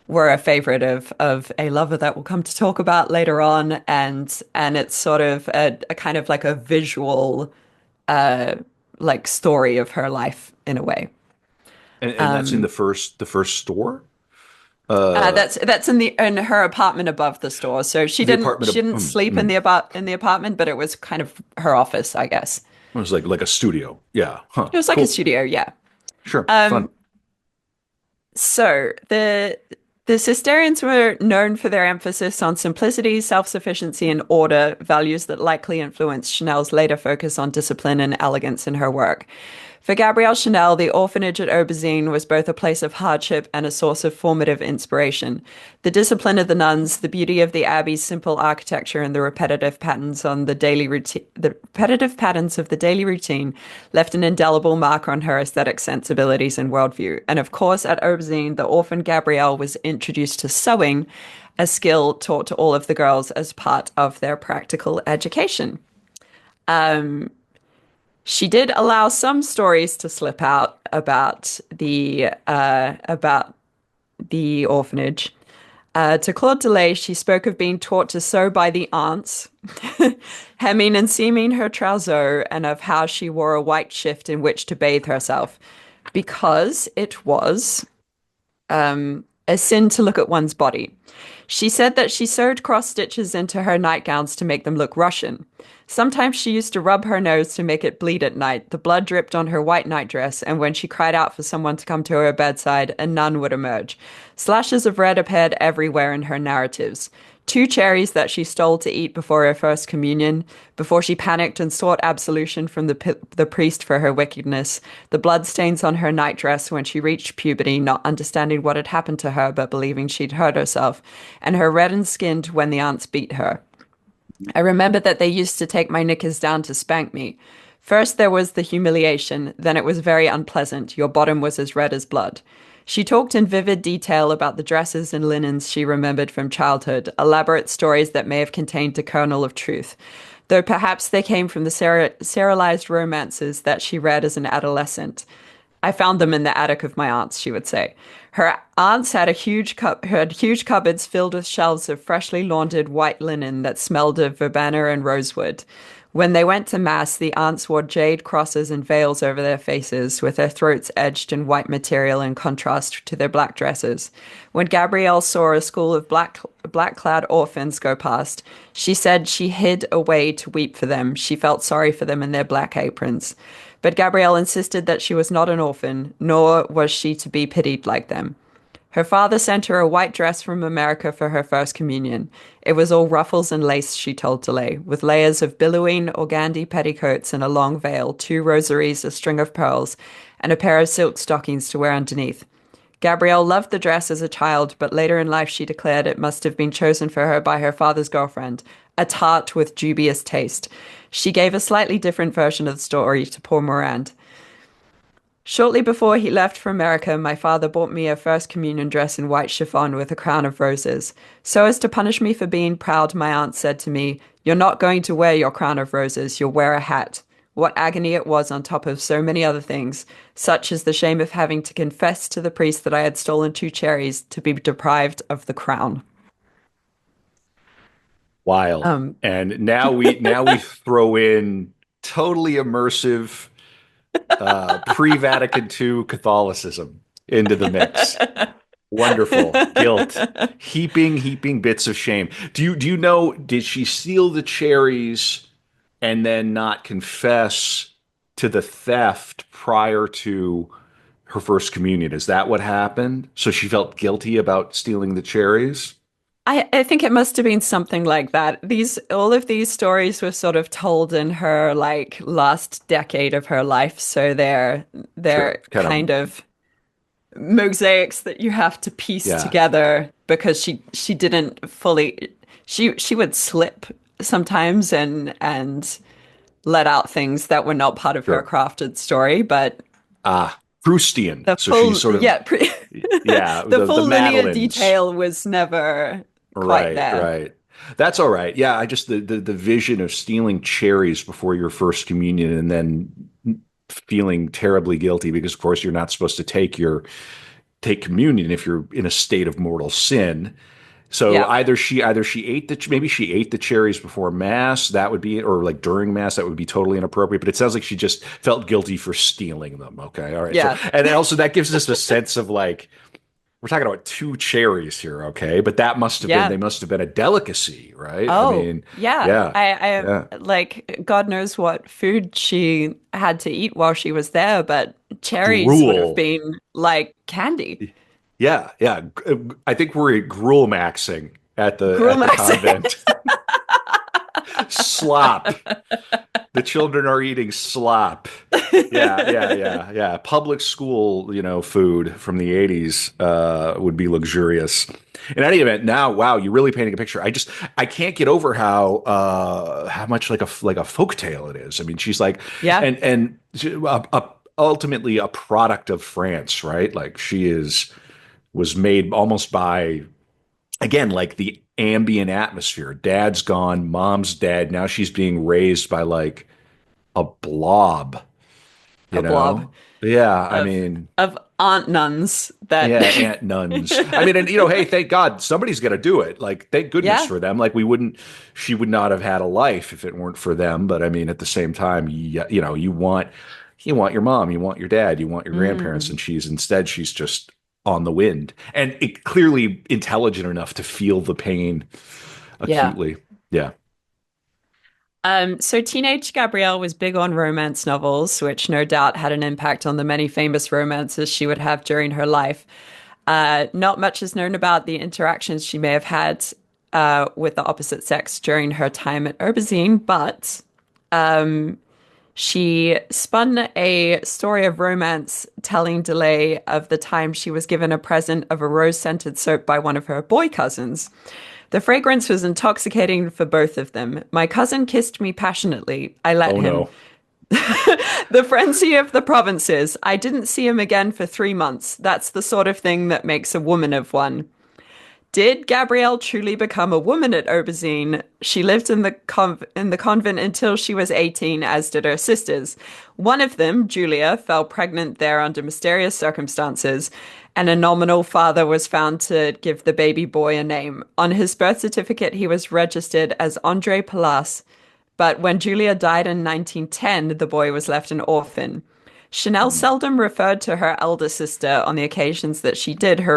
were a favorite of a lover that we'll come to talk about later on, and it's sort of a kind of like a visual like story of her life in a way. And that's in the first store? Uh, That's in her apartment above the store. So the apartment she didn't sleep in the apartment, but it was kind of her office, I guess. it was like a studio. Yeah. Huh. It was like a Cool. studio, yeah. Sure. Fun. Um, So the Cistercians were known for their emphasis on simplicity, self-sufficiency, and order, values that likely influenced Chanel's later focus on discipline and elegance in her work. For Gabrielle Chanel, the orphanage at Aubezine was both a place of hardship and a source of formative inspiration. The discipline of the nuns, the beauty of the abbey's simple architecture, and the repetitive patterns of the daily routine left an indelible mark on her aesthetic sensibilities and worldview. And of course, at Aubezine, the orphan Gabrielle was introduced to sewing, a skill taught to all of the girls as part of their practical education. She did allow some stories to slip out about the orphanage. To Claude Delay, she spoke of being taught to sew by the aunts, hemming and seaming her trousseau, and of how she wore a white shift in which to bathe herself, because it was a sin to look at one's body. She said that she sewed cross stitches into her nightgowns to make them look Russian. Sometimes she used to rub her nose to make it bleed at night. The blood dripped on her white nightdress, and when she cried out for someone to come to her bedside, a nun would emerge. Slashes of red appeared everywhere in her narratives. Two cherries that she stole to eat before her first communion, before she panicked and sought absolution from the priest for her wickedness, the bloodstains on her nightdress when she reached puberty, not understanding what had happened to her but believing she'd hurt herself, and her reddened skin when the aunts beat her. I remember that they used to take my knickers down to spank me. First there was the humiliation, then it was very unpleasant. Your bottom was as red as blood. She talked in vivid detail about the dresses and linens she remembered from childhood, elaborate stories that may have contained a kernel of truth, though perhaps they came from the serialized romances that she read as an adolescent. I found them in the attic of my aunt's, she would say. Her aunts had had huge cupboards filled with shelves of freshly laundered white linen that smelled of verbena and rosewood. When they went to mass, the aunts wore jade crosses and veils over their faces, with their throats edged in white material in contrast to their black dresses. When Gabrielle saw a school of black-clad orphans go past, she said she hid away to weep for them. She felt sorry for them in their black aprons. But Gabrielle insisted that she was not an orphan, nor was she to be pitied like them. Her father sent her a white dress from America for her first communion. It was all ruffles and lace, she told Delay, with layers of billowing organdy petticoats and a long veil, two rosaries, a string of pearls, and a pair of silk stockings to wear underneath. Gabrielle loved the dress as a child, but later in life she declared it must have been chosen for her by her father's girlfriend, a tart with dubious taste. She gave a slightly different version of the story to poor Morand. Shortly before he left for America, my father bought me a first communion dress in white chiffon with a crown of roses. So as to punish me for being proud, my aunt said to me, "You're not going to wear your crown of roses, you'll wear a hat." What agony it was on top of so many other things, such as the shame of having to confess to the priest that I had stolen two cherries to be deprived of the crown. Wild. Um, And now we throw in totally immersive pre-Vatican II Catholicism into the mix. Wonderful. Guilt. Heaping bits of shame. Do you know, did she steal the cherries and then not confess to the theft prior to her first communion? Is that what happened? So she felt guilty about stealing the cherries? I think it must have been something like that. All of these stories were sort of told in her like last decade of her life, so they're Sure. Kind of, kind of mosaics that you have to piece yeah, together because she didn't fully she would slip sometimes and let out things that were not part of her sure. crafted story, but Proustian. the So she's full sort of, yeah pre yeah, the the full linear Madeleines. detail was never quite Right, there. right. That's all right. Yeah, I just the vision of stealing cherries before your first communion and then feeling terribly guilty because of course you're not supposed to take communion if you're in a state of mortal sin. So Yeah. either she ate maybe she ate the cherries before mass, that would be, or like during mass, that would be totally inappropriate, but it sounds like she just felt guilty for stealing them. Okay. All right. So, Yeah. and then also that gives us a sense of like, we're talking about two cherries here, okay? But they Yeah. must have been a delicacy, right? I Oh, mean, yeah. yeah, yeah. Like God knows what food she had to eat while she was there, but cherries would have Gruel. been like candy. Yeah, yeah. I think we're gruel maxing Gruel at the Max. convent. Slop. The children are eating slop. Yeah, yeah, yeah, yeah. Public school, food from the 80s would be luxurious. In any event, now, wow, you're really painting a picture. I can't get over how much like a folk tale it is. I mean, she's like, Yeah. ultimately a product of France, right? Like was made almost by, again, like the ambient atmosphere. Dad's gone, mom's dead. Now she's being raised by like a blob, you A blob know? Yeah, I of mean, aunt nuns that yeah, Aunt Nuns. I mean, and hey, thank God somebody's got to do it. Like, thank goodness yeah. for them. Like, she would not have had a life if it weren't for them. But I mean, at the same time, you want your mom, you want your dad, you want your grandparents, Mm, and she's just on the wind and clearly intelligent enough to feel the pain yeah. acutely. Yeah. So teenage Gabrielle was big on romance novels, which no doubt had an impact on the many famous romances she would have during her life. Not much is known about the interactions she may have had with the opposite sex during her time at Urbazine, but she spun a story of romance telling Delay of the time she was given a present of a rose-scented soap by one of her boy cousins. The fragrance was intoxicating for both of them. My cousin kissed me passionately. I let Oh him. no. The frenzy of the provinces. I didn't see him again for 3 months. That's the sort of thing that makes a woman of one. Did Gabrielle truly become a woman at Aubergine? She lived in the convent until she was 18, as did her sisters. One of them, Julia, fell pregnant there under mysterious circumstances, and a nominal father was found to give the baby boy a name. On his birth certificate, he was registered as Andre Palas, but when Julia died in 1910, the boy was left an orphan. Chanel seldom referred to her elder sister on the occasions that she did. Her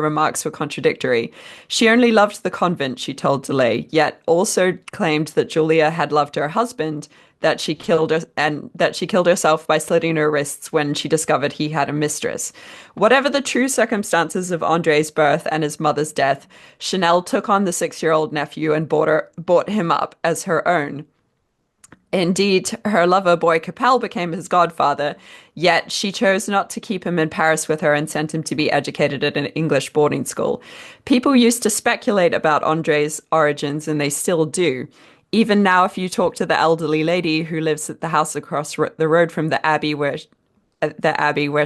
remarks were contradictory. She only loved the convent, she told DeLay, yet also claimed that Julia had loved her husband, that she killed her, and that she killed herself by slitting her wrists when she discovered he had a mistress. Whatever the true circumstances of Andre's birth and his mother's death, Chanel took on the 6-year-old nephew and brought him up as her own. Indeed, her lover boy Capel became his godfather, yet she chose not to keep him in Paris with her and sent him to be educated at an English boarding school. People used to speculate about Andre's origins, and they still do. Even now, if you talk to the elderly lady who lives at the house across the road from the abbey where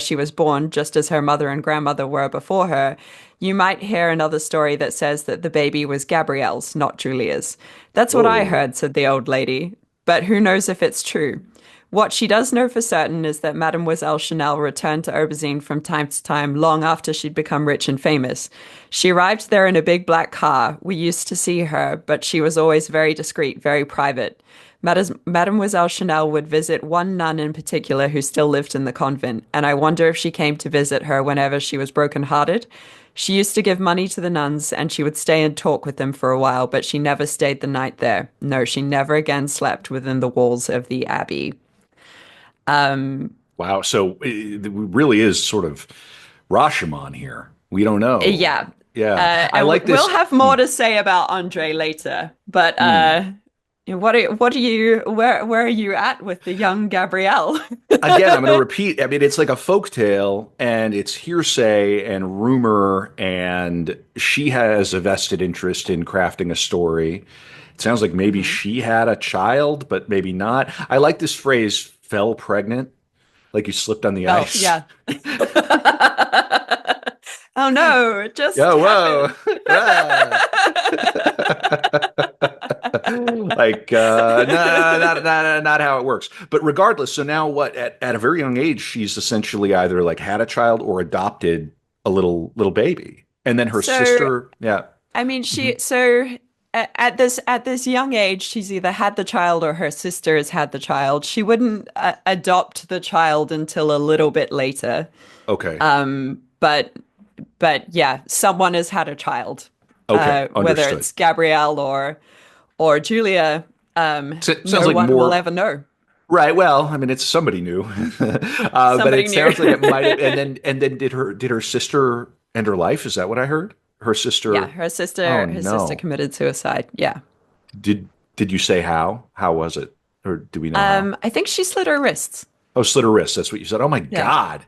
she was born, just as her mother and grandmother were before her, you might hear another story that says that the baby was Gabrielle's, not Julia's. That's what I Oh, heard, said the old lady. But who knows if it's true? What she does know for certain is that Mademoiselle Chanel returned to Aubergine from time to time long after she'd become rich and famous. She arrived there in a big black car. We used to see her, but she was always very discreet, very private. Mademoiselle Chanel would visit one nun in particular who still lived in the convent, and I wonder if she came to visit her whenever she was broken-hearted. She used to give money to the nuns, and she would stay and talk with them for a while, but she never stayed the night there. No, she never again slept within the walls of the abbey. wow. So it really is sort of Rashomon here. We don't know. Yeah. Yeah. I And like we'll this. have more to say about Andre later, but Mm. what are you where are you at with the young Gabrielle? Again, I'm going to repeat. I mean, it's like a folk tale, and it's hearsay and rumor, and she has a vested interest in crafting a story. It sounds like maybe Mhm. she had a child, but maybe not. I like this phrase, fell pregnant, like you slipped on the Well, ice. yeah. Oh no, it just Oh, whoa. happened. Ah. Like no, not how it works. But regardless, so now what? At a very young age, she's essentially either like had a child or adopted a little baby, and then her So, sister, yeah. I mean, Mhm. at this young age, she's either had the child or her sister has had the child. She wouldn't adopt the child until a little bit later. Okay, But yeah, someone has had a child, okay, whether understood. it's Gabrielle or Julia. Sounds No like one will more ever know. right. Well, I mean, it's somebody new, but Somebody it knew. sounds like it might have. And then did her sister end her life? Is that what I heard? Her Yeah, sister. her Oh sister no. committed suicide. Yeah. Did you say how? How was it? Or do we know how? I think she slit her wrists. Oh, slit her wrist. That's what you said. Oh my Yeah. God.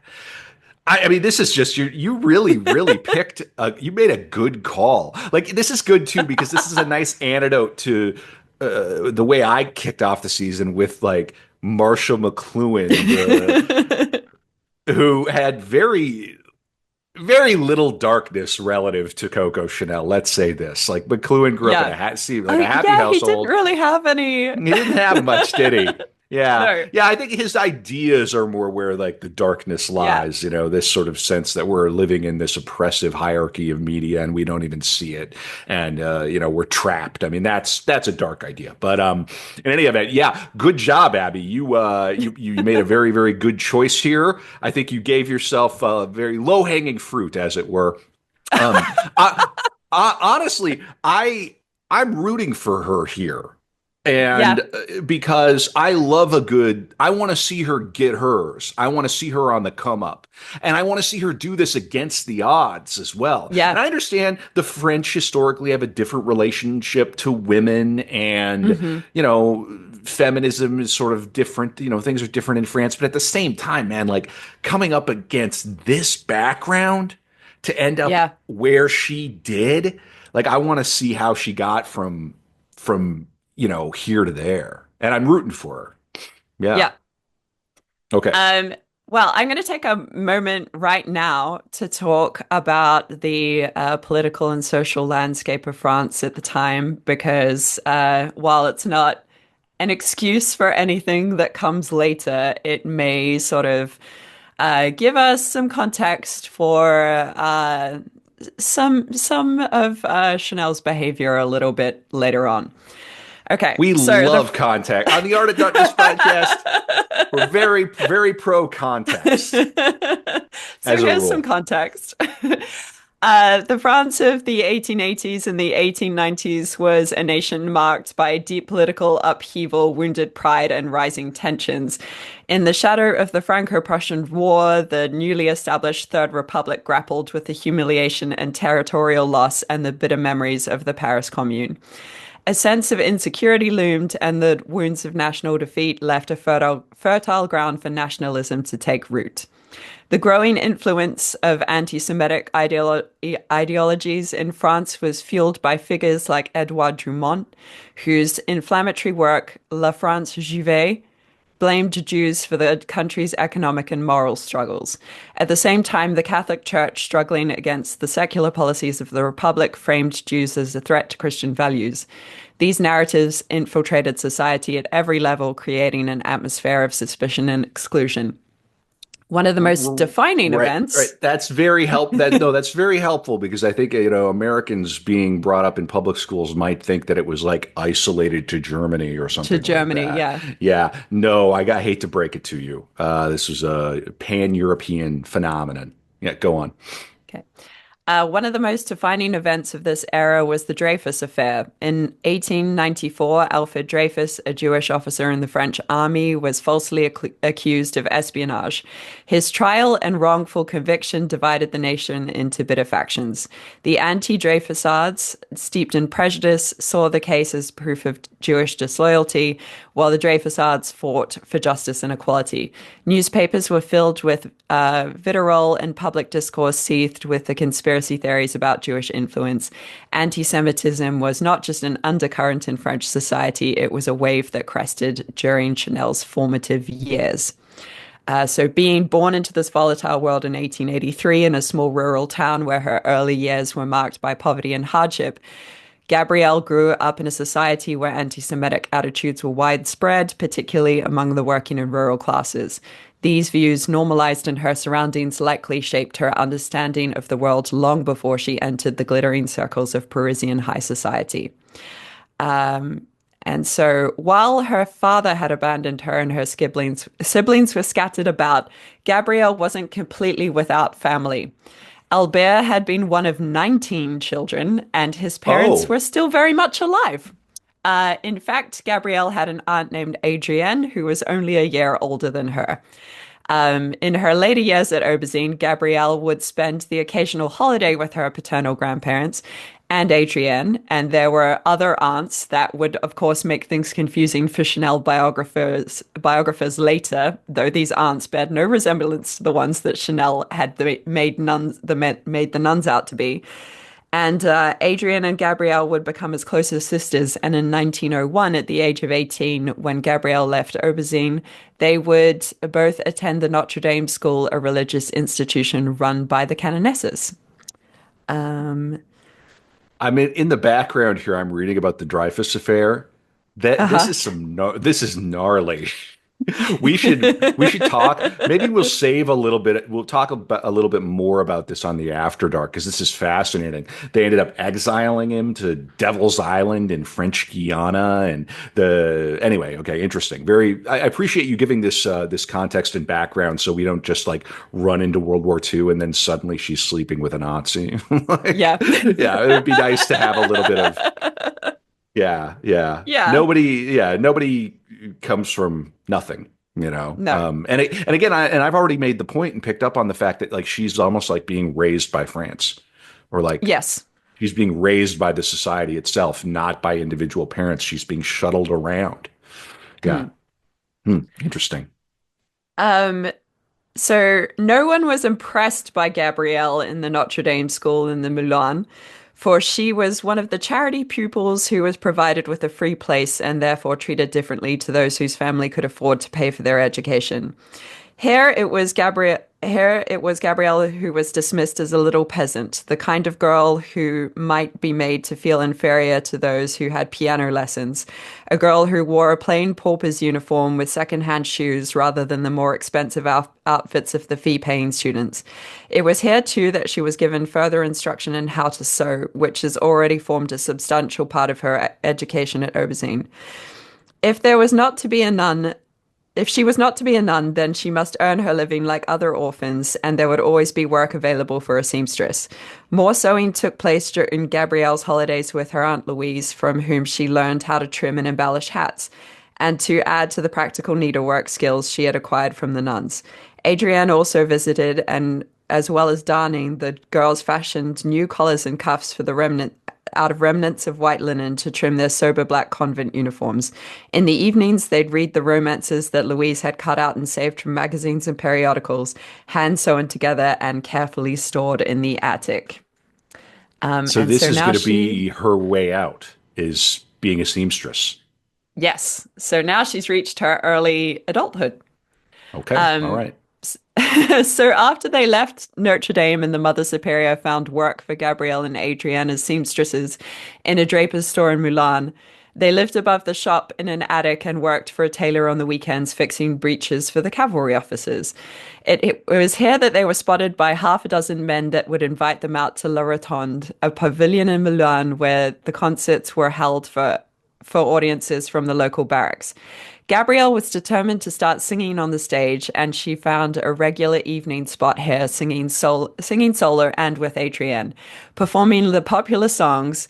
I mean, this is just you really picked you made a good call. Like this is good too because this is a nice antidote to the way I kicked off the season with like Marshall McLuhan, who had very little darkness relative to Coco Chanel. Let's say this. Like McLuhan grew up in Yeah. a see like a Oh, happy yeah, he didn't household. really have any. He didn't have much, did he? Yeah. No. Yeah, I think his ideas are more where like the darkness Yeah. lies, this sort of sense that we're living in this oppressive hierarchy of media and we don't even see it. And we're trapped. I mean, that's a dark idea. But in any event, yeah, good job, Abby. You made a very, very good choice here. I think you gave yourself a very low-hanging fruit, as it were. Um, honestly, I'm rooting for her here. And Yeah. because I want to see her get hers. I want to see her on the come up. And I want to see her do this against the odds as well. And Yeah. I understand the French historically have a different relationship to women and, Hmm. feminism is sort of different. Things are different in France. But at the same time, man, like coming up against this background to end up Yeah. where she did, like I want to see how she got from here to there. And I'm rooting for her. Yeah. Yeah. Okay. Um, Well, I'm going to take a moment right now to talk about the political and social landscape of France at the time, because while it's not an excuse for anything that comes later, it may sort of give us some context for some of Chanel's behavior a little bit later on. Okay, We so the love context on the Art of Darkness podcast. We're very, very pro context so as a here's some rule. context. The France of the 1880s and the 1890s was a nation marked by deep political upheaval, wounded pride, and rising tensions. In the shadow of the Franco-Prussian War, the newly established Third Republic grappled with the humiliation and territorial loss and the bitter memories of the Paris Commune. A sense of insecurity loomed, and the wounds of national defeat left a fertile ground for nationalism to take root. The growing influence of anti-Semitic ideologies in France was fueled by figures like Edouard Drumont, whose inflammatory work La France Juive blamed Jews for the country's economic and moral struggles. At the same time, the Catholic Church, struggling against the secular policies of the Republic, framed Jews as a threat to Christian values. These narratives infiltrated society at every level, creating an atmosphere of suspicion and exclusion. One of the most defining Right, right. events That's very help. That no, that's very helpful because I think Americans being brought up in public schools might think that it was like isolated to Germany or to something like Germany, that. yeah. Yeah, no, hate to break it to you. This was a pan-European phenomenon. Yeah, go on. Okay. One of the most defining events of this era was the Dreyfus Affair. In 1894, Alfred Dreyfus, a Jewish officer in the French army, was falsely accused of espionage. His trial and wrongful conviction divided the nation into bitter factions. The anti-Dreyfusides, steeped in prejudice, saw the case as proof of Jewish disloyalty, while the Dreyfusides fought for justice and equality. Newspapers were filled with vitriol, and public discourse seethed with the conspiracy theories about Jewish influence. Anti-Semitism was not just an undercurrent in French society, it was a wave that crested during Chanel's formative years. So being born into this volatile world in 1883 in a small rural town where her early years were marked by poverty and hardship, Gabrielle grew up in a society where anti-Semitic attitudes were widespread, particularly among the working and rural classes. These views, normalized in her surroundings, likely shaped her understanding of the world long before she entered the glittering circles of Parisian high society. And so while her father had abandoned her and her siblings were scattered about, Gabrielle wasn't completely without family. Albert had been one of 19 children, and his parents Oh, were still very much alive. In fact, Gabrielle had an aunt named Adrienne, who was only a year older than her. In her later years at Aubezine, Gabrielle would spend the occasional holiday with her paternal grandparents and Adrienne, and there were other aunts that would, of course, make things confusing for Chanel biographers later, though these aunts bared no resemblance to the ones that Chanel had made the nuns out to be. And Adrienne and Gabrielle would become as close as sisters. And in 1901, at the age of 18, when Gabrielle left Aubezine, they would both attend the Notre Dame School, a religious institution run by the canonesses. Um, I mean, in the background here, I'm reading about the Dreyfus affair. That this uh-huh. is this is gnarly. We should talk. Maybe we'll save a little bit. We'll talk about a little bit more about this on the After Dark because this is fascinating. They ended up exiling him to Devil's Island in French Guiana, and the anyway. Okay, interesting. Very. I appreciate you giving this context and background, so we don't just like run into World War II and then suddenly she's sleeping with a Nazi. Yeah. Like, yeah, it would be nice to have a little bit of yeah, yeah. Yeah. Nobody comes from nothing, you know. No. And again, I've already made the point and picked up on the fact that like she's almost like being raised by France, or like Yes. she's being raised by the society itself, not by individual parents. She's being shuttled around. Yeah. Mm. Interesting. Um, so no one was impressed by Gabrielle in the Notre Dame school in the Moulin, for she was one of the charity pupils who was provided with a free place and therefore treated differently to those whose family could afford to pay for their education. Here it was Gabrielle who was dismissed as a little peasant, the kind of girl who might be made to feel inferior to those who had piano lessons, a girl who wore a plain pauper's uniform with second-hand shoes rather than the more expensive outfits of the fee-paying students. It was here too that she was given further instruction in how to sew, which has already formed a substantial part of her education at Oberzine. If there was not to be a nun, if she was not to be a nun, then she must earn her living like other orphans, and there would always be work available for a seamstress. More sewing took place during Gabrielle's holidays with her Aunt Louise, from whom she learned how to trim and embellish hats, and to add to the practical needlework skills she had acquired from the nuns. Adrienne also visited, and as well as darning, the girls fashioned new collars and cuffs for the remnants of white linen to trim their sober black convent uniforms. In the evenings, they'd read the romances that Louise had cut out and saved from magazines and periodicals, hand sewn together and carefully stored in the attic. So And this so is now going to she, be her way out, is being a seamstress. yes, so now she's reached her early adulthood. Okay. All right. So after they left Notre Dame and the Mother Superior found work for Gabrielle and Adrienne as seamstresses in a draper's store in Milan, they lived above the shop in an attic and worked for a tailor on the weekends fixing breeches for the cavalry officers. It was here that they were spotted by half a dozen men that would invite them out to La Rotonde, a pavilion in Milan where the concerts were held for audiences from the local barracks. Gabrielle was determined to start singing on the stage, and she found a regular evening spot here, singing solo and with Adrienne, performing the popular songs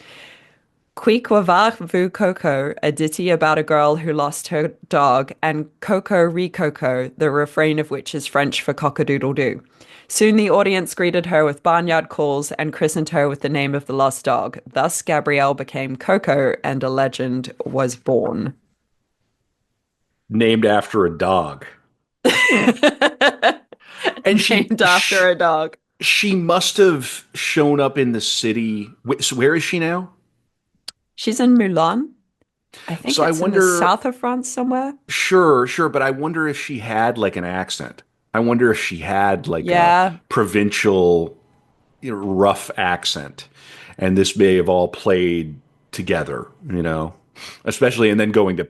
Qui va vu Coco, a ditty about a girl who lost her dog, and Coco re Coco, the refrain of which is French for cock-a-doodle-doo. Soon the audience greeted her with barnyard calls and christened her with the name of the lost dog. Thus, Gabrielle became Coco, and a legend was born. Named after a dog. And Named after a dog. she must have shown up in the city. So where is she now? She's in Milan. I think So I it's in the wonder, south of France somewhere. sure, but I wonder if she had like an accent. I wonder if she had like a Yeah. provincial, rough accent, and this may have all played together, especially, and then going to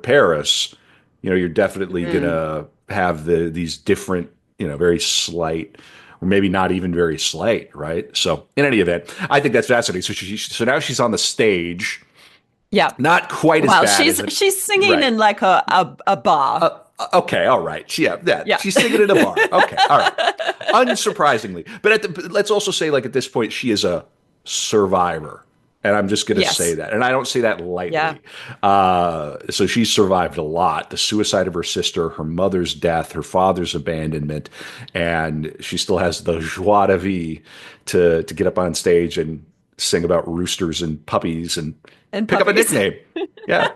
Paris, you're definitely Mm. gonna have these different, very slight, or maybe not even very slight, right? So in any event, I think that's fascinating. So now she's on the stage, Yeah. not quite as Well, bad she's as it, she's singing right? in like a bar. Okay, all right. Yeah, Yeah. she's singing in a bar. Okay, all right. Unsurprisingly, but let's also say, like, at this point, she is a survivor, and I'm just going to say Yes. that, and I don't say that Yeah. lightly. So she's survived a lot: the suicide of her sister, her mother's death, her father's abandonment, and she still has the joie de vivre to get up on stage and sing about roosters and puppies and And pick up a puppies. nickname. Yeah.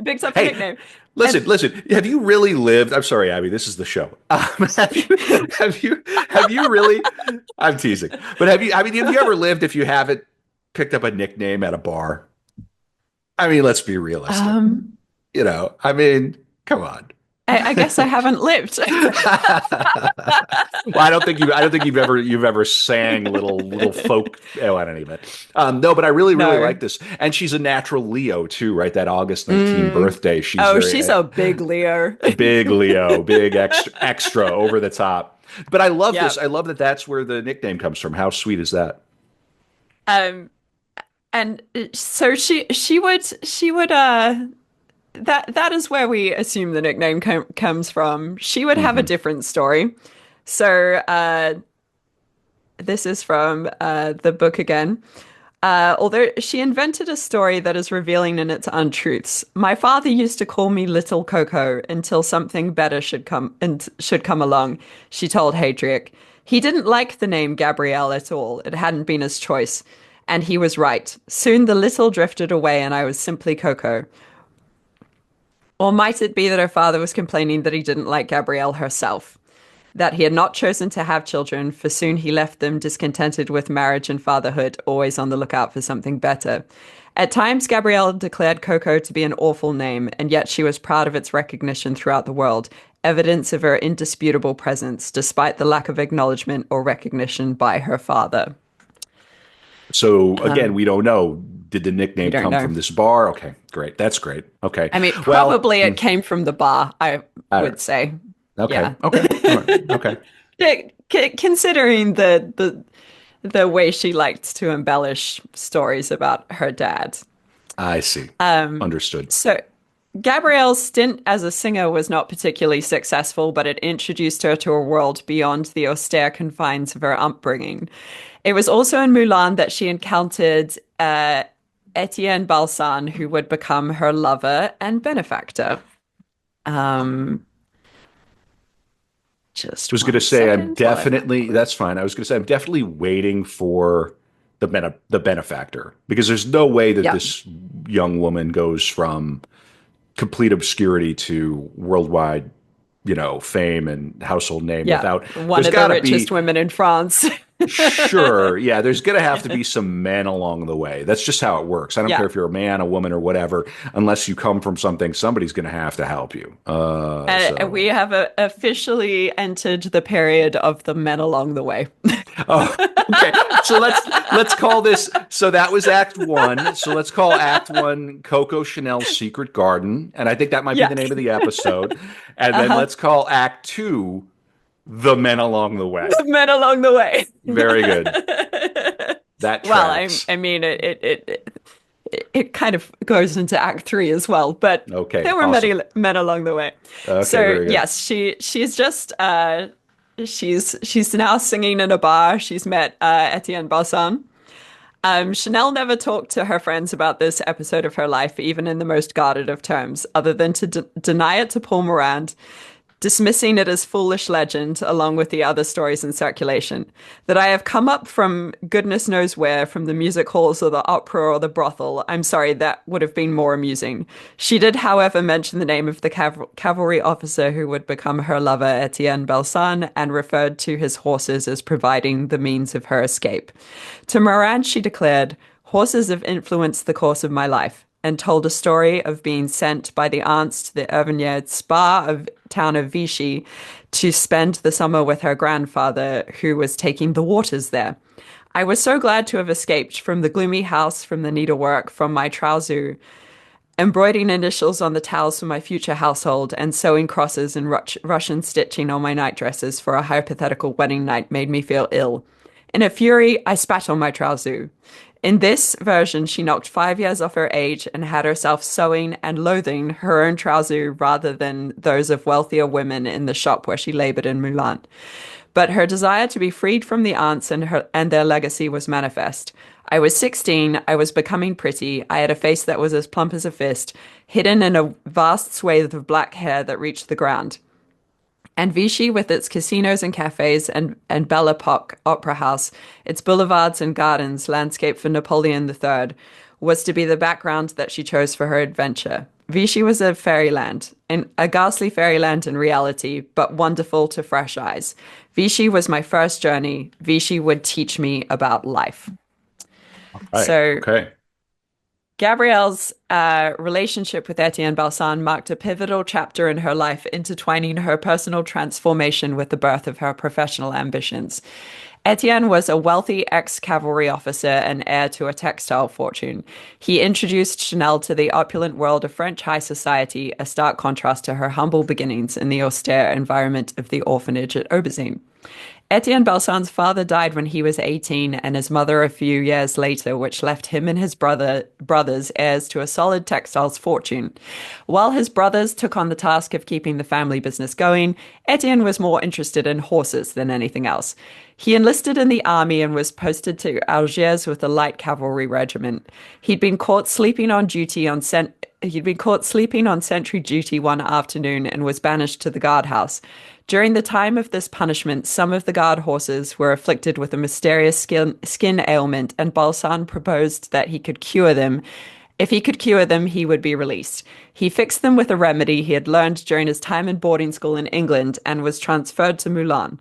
Picks up a Hey, nickname. listen, And listen. Have you really lived? I'm sorry, Abby. This is the show. Have you really? I'm teasing, but have you? I mean, have you ever lived if you haven't picked up a nickname at a bar? I mean, let's be realistic. um I mean, come on. I guess I haven't lived. Well, I don't think you've ever sang little folk. Oh, I don't even. No, but I really No. like this, and she's a natural Leo too, right? That August 19 birthday. She's Oh, very she's a big Leo. big Leo, big extra over the top. But I love Yeah. this. I love that that's where the nickname comes from. How sweet is that? Um and so she would that is where we assume the nickname comes from. She would have a Hmm. different story. So this is from the book again. Although she invented a story that is revealing in its untruths. My father used to call me Little Coco until something better should come along, she told Hadriak. He didn't like the name Gabrielle at all. It hadn't been his choice. And he was right. Soon the little drifted away and I was simply Coco. Or might it be that her father was complaining that he didn't like Gabrielle herself? That he had not chosen to have children, for soon he left them discontented with marriage and fatherhood, always on the lookout for something better. At times, Gabrielle declared Coco to be an awful name, and yet she was proud of its recognition throughout the world, evidence of her indisputable presence, despite the lack of acknowledgement or recognition by her father. So again, we don't know. Did the We nickname don't come know. from this bar? Okay, great. That's great. Okay. I mean, Well, probably it came from the bar, I I don't would say. know. Okay. Yeah. Okay. All right. Okay. Considering the way she liked to embellish stories about her dad. I see. Understood. So Gabrielle's stint as a singer was not particularly successful, but it introduced her to a world beyond the austere confines of her upbringing. It was also in Mulan that she encountered Etienne Balsan, who would become her lover and benefactor. Um, just Was going to one say I'm second while I find definitely that's fine. I was going to say I'm definitely waiting for the benefactor because there's no way that yeah. this young woman goes from complete obscurity to worldwide, fame and household name Yeah, without one there's of the got to be. richest women in France. Sure. Yeah, there's going to have to be some men along the way. That's just how it works. I don't care Yeah. if you're a man, a woman, or whatever. Unless you come from something, somebody's going to help you. And we have officially entered the period of the men along the way. Oh, okay. So let's call this. So that was Act One. So let's call Act One Coco Chanel's Secret Garden, and I think that might be Yeah. the name of the episode. And then Uh-huh. let's call Act Two The Men Along the Way. The men along the way. Very good. That Well, tracks. I mean, it kind of goes into Act Three as well, but Okay. there were Awesome. many men along the way. Okay. So Very good. yes, she's just she's now singing in a bar. She's met Etienne Bassan. Chanel never talked to her friends about this episode of her life, even in the most guarded of terms, other than to deny it to Paul Morand, dismissing it as foolish legend, along with the other stories in circulation, that I have come up from goodness knows where, from the music halls or the opera or the brothel. I'm sorry, that would have been more amusing. She did, however, mention the name of the cavalry officer who would become her lover, Etienne Belsan, and referred to his horses as providing the means of her escape. To Morand, she declared, "Horses have influenced the course of my life," and told a story of being sent by the aunts to the Auvergnat spa of town of Vichy to spend the summer with her grandfather, who was taking the waters there. I was so glad to have escaped from the gloomy house, from the needlework, from my trousseau, embroidering initials on the towels for my future household, and sewing crosses and Russian stitching on my nightdresses for a hypothetical wedding night made me feel ill. In a fury, I spat on my trousseau. In this version, she knocked 5 years off her age and had herself sewing and loathing her own trousers rather than those of wealthier women in the shop where she labored in Mulan. But her desire to be freed from the aunts and their legacy was manifest. I was 16, I was becoming pretty, I had a face that was as plump as a fist, hidden in a vast swathe of black hair that reached the ground. And Vichy, with its casinos and cafes and Belle Epoque Opera House, its boulevards and gardens, landscaped for Napoleon III, was to be the background that she chose for her adventure. Vichy was a fairyland, a ghastly fairyland in reality, but wonderful to fresh eyes. Vichy was my first journey. Vichy would teach me about life. Right. So Okay. Gabrielle's relationship with Etienne Balsan marked a pivotal chapter in her life, intertwining her personal transformation with the birth of her professional ambitions. Etienne was a wealthy ex-cavalry officer and heir to a textile fortune. He introduced Chanel to the opulent world of French high society, a stark contrast to her humble beginnings in the austere environment of the orphanage at Aubezine. Etienne Balsan's father died when he was 18 and his mother a few years later, which left him and his brothers heirs to a solid textiles fortune. While his brothers took on the task of keeping the family business going, Etienne was more interested in horses than anything else. He enlisted in the army and was posted to Algiers with a light cavalry regiment. He'd been caught sleeping on sentry duty one afternoon and was banished to the guardhouse. During the time of this punishment, some of the guard horses were afflicted with a mysterious skin ailment, and Balsan proposed that he could cure them. If he could cure them, he would be released. He fixed them with a remedy he had learned during his time in boarding school in England and was transferred to Mulan.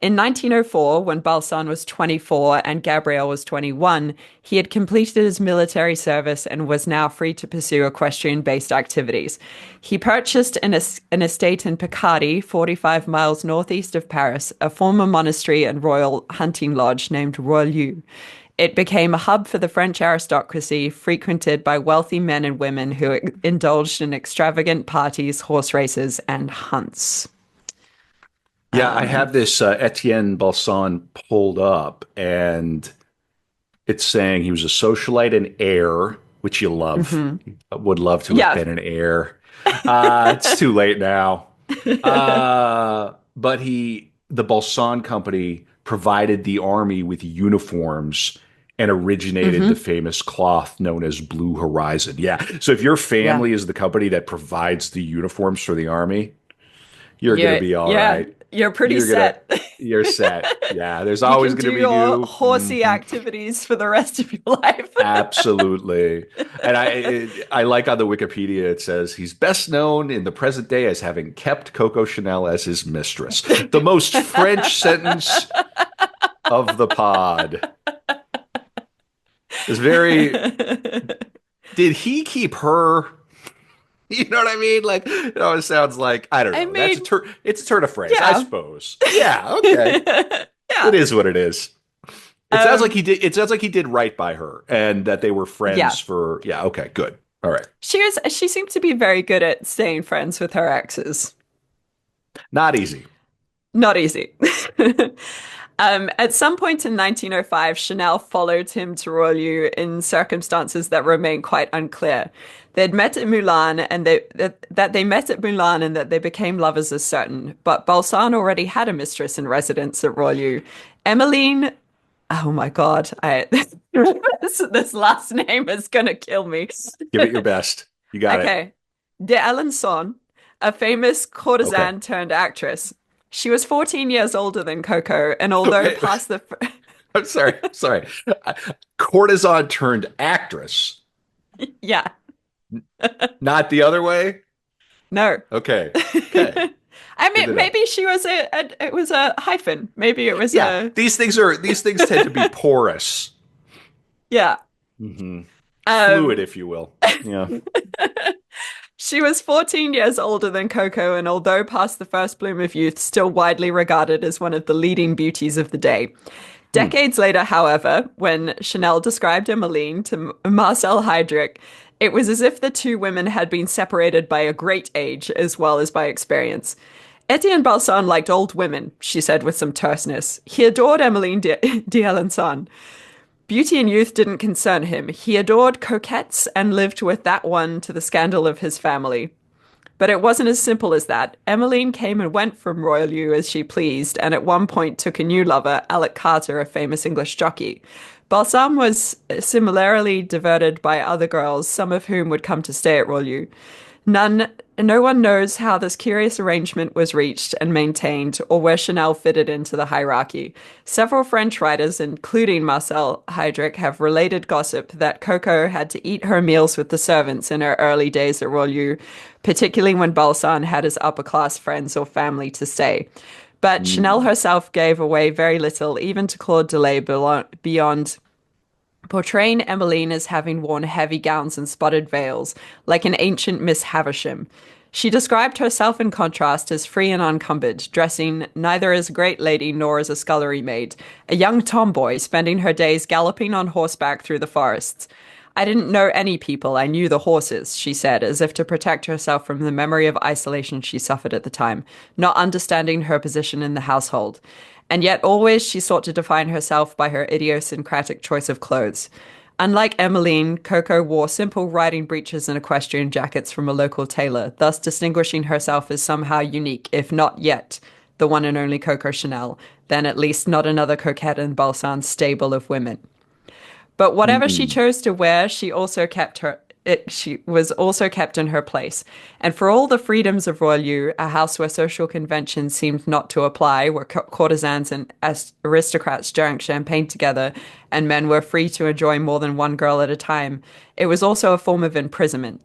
In 1904, when Balsan was 24 and Gabrielle was 21, he had completed his military service and was now free to pursue equestrian-based activities. He purchased an estate in Picardy, 45 miles northeast of Paris, a former monastery and royal hunting lodge named Royalieu. It became a hub for the French aristocracy, frequented by wealthy men and women who indulged in extravagant parties, horse races, and hunts. Yeah, I have this Etienne Balsan pulled up, and it's saying he was a socialite and heir, which you love. Hmm. Would love to have Yeah. been an heir. It's too late now. But the Balsan Company provided the army with uniforms and originated the Hmm. famous cloth known as Blue Horizon. Yeah. So if your Yeah. family is the company that provides the uniforms for the army, you're gonna Yeah. be all Yeah. right. You're pretty You're gonna, set. you're set. Yeah. There's You always can gonna do be your new. horsey activities for the rest of your life. Absolutely. And I like on the Wikipedia it says he's best known in the present day as having kept Coco Chanel as his mistress. The most French sentence of the pod. Is very did he keep her? You know what I mean? Like it always sounds like I don't I know. That's a mean, turn it's a turn of phrase, I yeah. suppose. Yeah, okay. It Yeah. is what it is. Um, It sounds like he did right by her and that they were yeah. friends for yeah, okay, good. All right. She seemed to be very good at staying friends with her exes. Not easy. Not easy. At some point in 1905, Chanel followed him to Royalieu in circumstances that remain quite unclear. They'd met at Milan and that they met at Milan and that they became lovers is certain. But Balsan already had a mistress in residence at Royalieu. Emmeline, oh my God, this last name is gonna kill me. Give it your best. You got it. Okay. D'Alençon, a famous Okay. courtesan turned actress. She was 14 years older than Coco, and although Okay. past the I'm sorry. I'm sorry. Courtesan turned actress, yeah, not the other way. no. Okay. Okay. I Good mean, to know. maybe she was it was a hyphen. Maybe it was Yeah, a these things tend to be porous. yeah. Hmm. Fluid, Um, if you will. Yeah. she was 14 years older than Coco, and although past the first bloom of youth, still widely regarded as one of the leading beauties of the day. Hmm. Decades later, however, when Chanel described Emmeline to Marcel Heydrich, it was as if the two women had been separated by a great age as well as by experience. Etienne Balsan liked old women, she said with some terseness. He adored Emmeline d'Alençon. Beauty and youth didn't concern him. He adored coquettes and lived with that one to the scandal of his family. But it wasn't as simple as that. Emmeline came and went from Royal as she pleased, and at one point took a new lover, Alec Carter, a famous English jockey. Balsam was similarly diverted by other girls, some of whom would come to stay at Royal. No one knows how this curious arrangement was reached and maintained, or where Chanel fitted into the hierarchy. Several French writers, including Marcel Heydrich, have related gossip that Coco had to eat her meals with the servants in her early days at Royal, particularly when Balsan had his upper class friends or family to stay. But Chanel Hmm. herself gave away very little, even to Claude Delay, beyond portraying Emmeline as having worn heavy gowns and spotted veils, like an ancient Miss Havisham. She described herself in contrast as free and uncumbered, dressing neither as a great lady nor as a scullery maid, a young tomboy spending her days galloping on horseback through the forests. I didn't know any people, I knew the horses, she said, as if to protect herself from the memory of isolation she suffered at the time, not understanding her position in the household. And yet always she sought to define herself by her idiosyncratic choice of clothes. Unlike Emmeline, Coco wore simple riding breeches and equestrian jackets from a local tailor, thus distinguishing herself as somehow unique, if not yet the one and only Coco Chanel, then at least not another coquette in Balsan's stable of women. But whatever she Hmm. chose to wear, she was also kept in her place. And for all the freedoms of Royal, a house where social conventions seemed not to apply, where courtesans and aristocrats drank champagne together, and men were free to enjoy more than one girl at a time, it was also a form of imprisonment.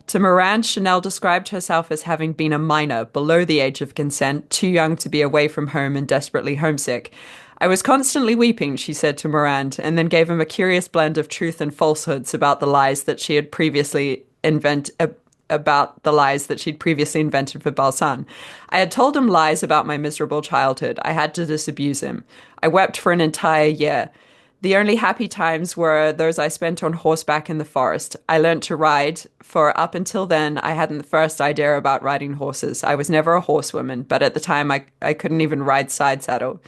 To Moran, Chanel described herself as having been a minor, below the age of consent, too young to be away from home and desperately homesick. I was constantly weeping, she said to Moran, and then gave him a curious blend of truth and falsehoods about the lies that she had previously invented for Balsan. I had told him lies about my miserable childhood. I had to disabuse him. I wept for an entire year. The only happy times were those I spent on horseback in the forest. I learned to ride, for up until then, I hadn't the first idea about riding horses. I was never a horsewoman, but at the time I couldn't even ride side saddle.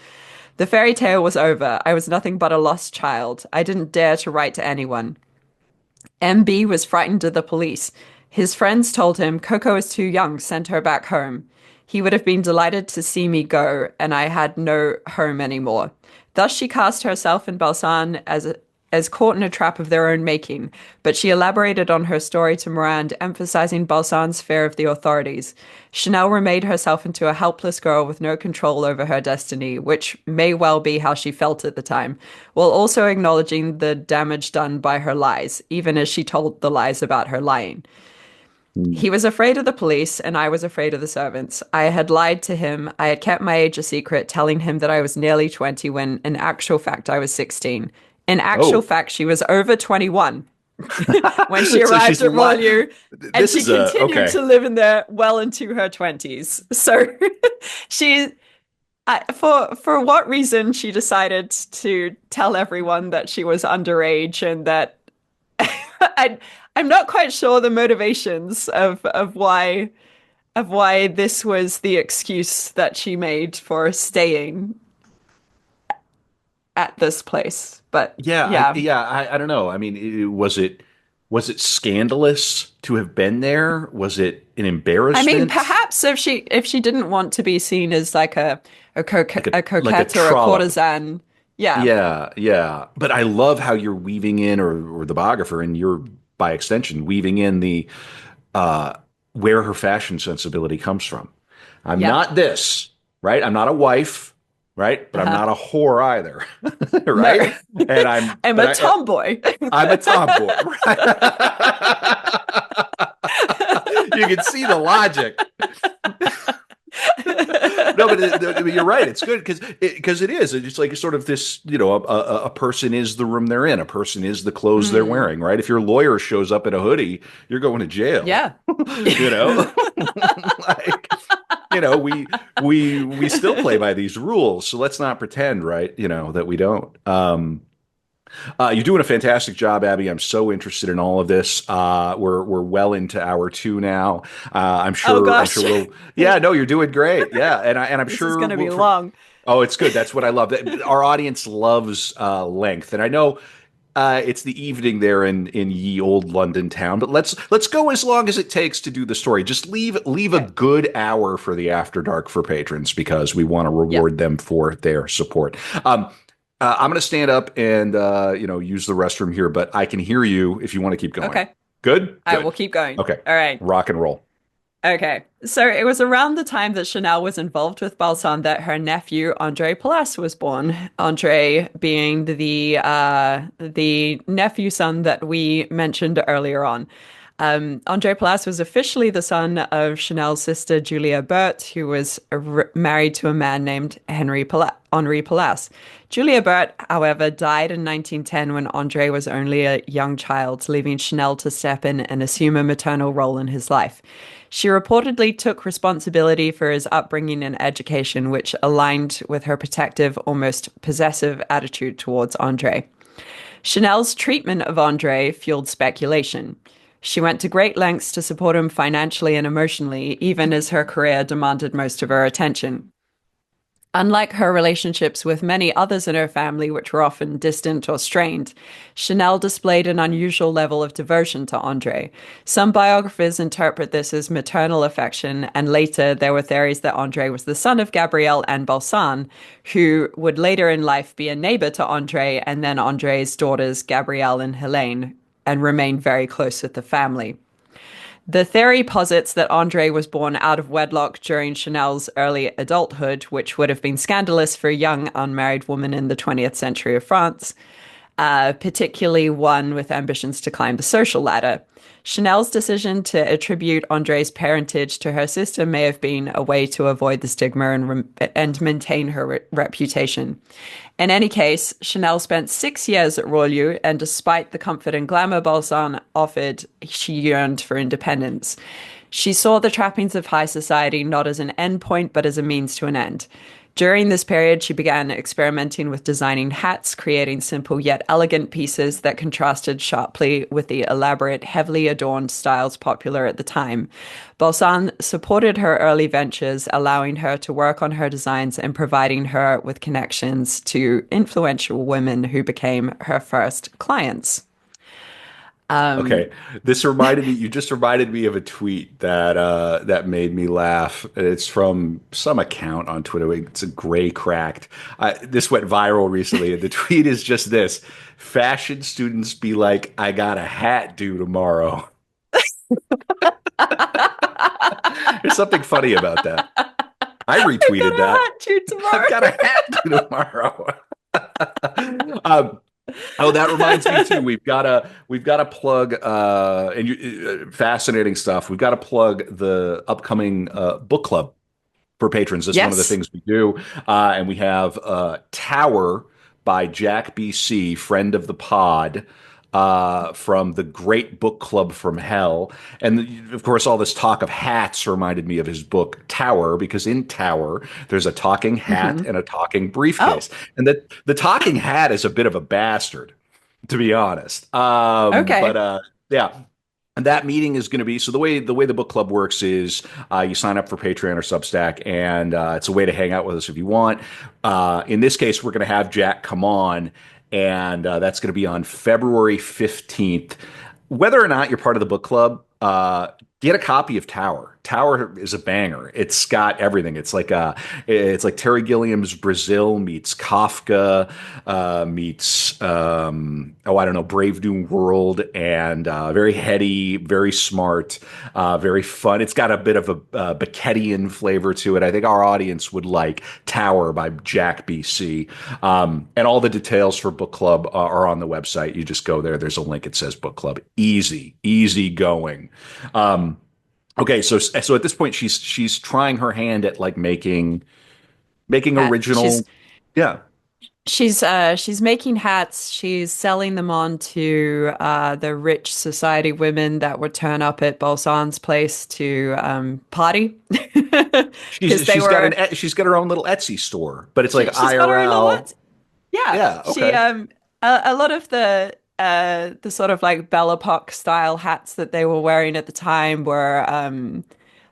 The fairy tale was over. I was nothing but a lost child. I didn't dare to write to anyone. MB was frightened of the police. His friends told him Coco is too young, send her back home. He would have been delighted to see me go, and I had no home anymore. Thus she cast herself and Balsan as caught in a trap of their own making, but she elaborated on her story to Morand, emphasizing Balsan's fear of the authorities. Chanel remade herself into a helpless girl with no control over her destiny, which may well be how she felt at the time, while also acknowledging the damage done by her lies, even as she told the lies about her lying. He was afraid of the police, and I was afraid of the servants. I had lied to him. I had kept my age a secret, telling him that I was nearly 20 when, in actual fact, I was 16. In actual Oh, fact, she was over 21 when she so arrived she's at Royal, and this she is a continued okay. to live in there well into her 20s. So she, for what reason she decided to tell everyone that she was underage and that I, I'm not quite sure the motivations of why this was the excuse that she made for staying at this place. But yeah, I don't know. I mean, was it scandalous to have been there? Was it an I mean, embarrassment? perhaps if she didn't want to be seen as like a Like a coquette or a trollop. courtesan, yeah, Yeah, yeah. But I love how you're weaving in, or the biographer, and you're by extension weaving in the uh, where her fashion sensibility comes from. I'm yeah, not this, right? I'm not a wife, right? But I'm uh-huh. not a whore either, No, right? And I'm, I'm but a tomboy. I'm a tomboy, right? You can see the logic. No, but you're right. It's good because it is. It's like sort of this, a person is the room they're in. A person is the clothes they're Mm, wearing, right? If your lawyer shows up in a hoodie, you're going to jail. yeah. You know, like we still play by these rules. So let's not pretend, right? That we don't. You're doing a fantastic job, Abby. I'm so interested in all of this. We're well into hour two now. Oh I'm gosh, sure we'll. Yeah, no, you're doing great. Yeah, and I'm this is sure going to be we'll. long. Oh, it's good. That's what I love. Our audience loves length, and I know it's the evening there in ye old London town. But let's go as long as it takes to do the story. Just leave a Okay. good hour for the after dark for patrons because we want to Yeah. reward them for their support. I'm going to stand up and use the restroom here, but I can hear you if you want to keep going. Okay. Good, I will good. keep going. Okay, All right. rock and roll. Okay. So it was around the time that Chanel was involved with Balsan that her nephew Andre Palas was born. Andre being the nephew son that we mentioned earlier on. Andre Palas was officially the son of Chanel's sister Julia Bert, who was married to a man named Henri Palas. Julia Bert, however, died in 1910 when Andre was only a young child, leaving Chanel to step in and assume a maternal role in his life. She reportedly took responsibility for his upbringing and education, which aligned with her protective, almost possessive attitude towards Andre. Chanel's treatment of Andre fueled speculation. She went to great lengths to support him financially and emotionally, even as her career demanded most of her attention. Unlike her relationships with many others in her family, which were often distant or strained, Chanel displayed an unusual level of devotion to Andre. Some biographers interpret this as maternal affection, and later there were theories that Andre was the son of Gabrielle and Balsan, who would later in life be a neighbor to Andre and then Andre's daughters, Gabrielle and Helene, and remain very close with the family. The theory posits that Andre was born out of wedlock during Chanel's early adulthood, which would have been scandalous for a young unmarried woman in the 20th century of France. particularly one with ambitions to climb the social ladder. Chanel's decision to attribute Andre's parentage to her sister may have been a way to avoid the stigma and maintain her reputation. In any case, Chanel spent 6 years at Royal, and despite the comfort and glamour Balsan offered, she yearned for independence. She saw the trappings of high society not as an endpoint, but as a means to an end. During this period, she began experimenting with designing hats, creating simple yet elegant pieces that contrasted sharply with the elaborate, heavily adorned styles popular at the time. Balsan supported her early ventures, allowing her to work on her designs and providing her with connections to influential women who became her first clients. Okay, you just reminded me of a tweet that made me laugh. It's from some account on Twitter. It's a gray cracked. This went viral recently, and the tweet is just this: fashion students be like, I got a hat due tomorrow. There's something funny about that. I I got retweeted a that. hat due I've tomorrow. got a hat due tomorrow. um, Oh, that reminds me too. We've got to plug fascinating stuff. We've got to plug the upcoming book club for patrons. That's one of the Yes. things we do, and we have Tower by Jack BC, friend of the pod. From the Great Book Club from Hell. And of course, all this talk of hats reminded me of his book Tower, because in Tower, there's a talking hat Hmm. and a talking Oh, briefcase. And the talking hat is a bit of a bastard, to be honest. But okay. yeah. And that meeting is going to be so the way the book club works is you sign up for Patreon or Substack, and it's a way to hang out with us if you want. In this case, we're going to have Jack come on, and that's going to be on February 15th. Whether or not you're part of the book club, get a copy of Tower. Tower is a banger. It's got everything. It's like Terry Gilliam's Brazil meets Kafka, meets I don't know, Brave New World, and very heady, very smart, very fun. It's got a bit of a Beckettian flavor to it. I think our audience would like Tower by Jack BC. And all the details for book club are on the website. You just go there. There's a link. It says book club. Easy, easy going. Um, okay, so at this point, she's trying her hand at like making Hat. original. Yeah, She's making hats. She's selling them on to the rich society women that would turn up at Bolsan's place to party she's because they she's got were. she's got her own little Etsy store, but it's like She's got her own little IRL. hats. Yeah, Yeah, she okay. a lot of the sort of like Belle Epoque style hats that they were wearing at the time were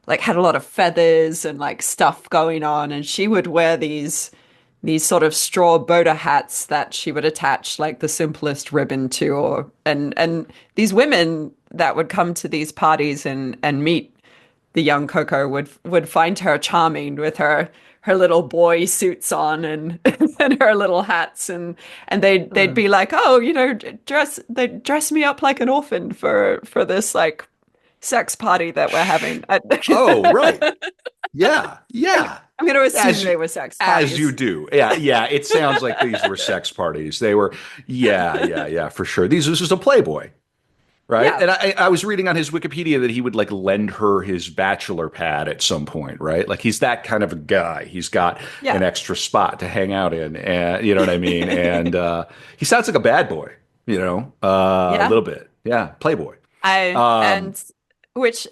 like had a lot of feathers and like stuff going on, and she would wear these sort of straw boater hats that she would attach like the simplest ribbon to, or and these women that would come to these parties and meet the young Coco would find her charming with her little boy suits on and and her little hats, and they'd Uh, be like, oh, they dress me up like an orphan for this like sex party that we're having. oh, right. Yeah, yeah. I'm going to assume As they were sex as you parties. do. Yeah, yeah. It sounds like these were sex parties. They were. Yeah, yeah, yeah, for sure. This was a Playboy, right? Yeah, And I was reading on his Wikipedia that he would like lend her his bachelor pad at some point, right? Like he's that kind of a guy. He's got yeah, an extra spot to hang out in, and you know what I mean. And he sounds like a bad boy, a yeah. little bit. Yeah, Playboy. I Um, and which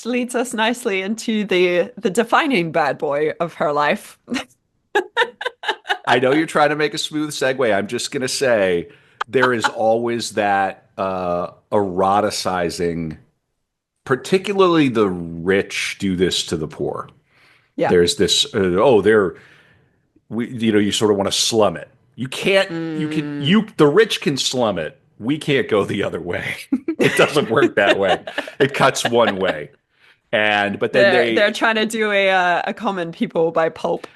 leads us nicely into the defining bad boy of her life. I know you're trying to make a smooth segue. I'm just gonna say there is always that eroticizing, particularly the rich do this to the poor. Yeah. There's this, you sort of want to slum it. You can't, Mm. the rich can slum it. We can't go the other way. It doesn't work that way. It cuts one way. But then They're trying to do a common people by pulp.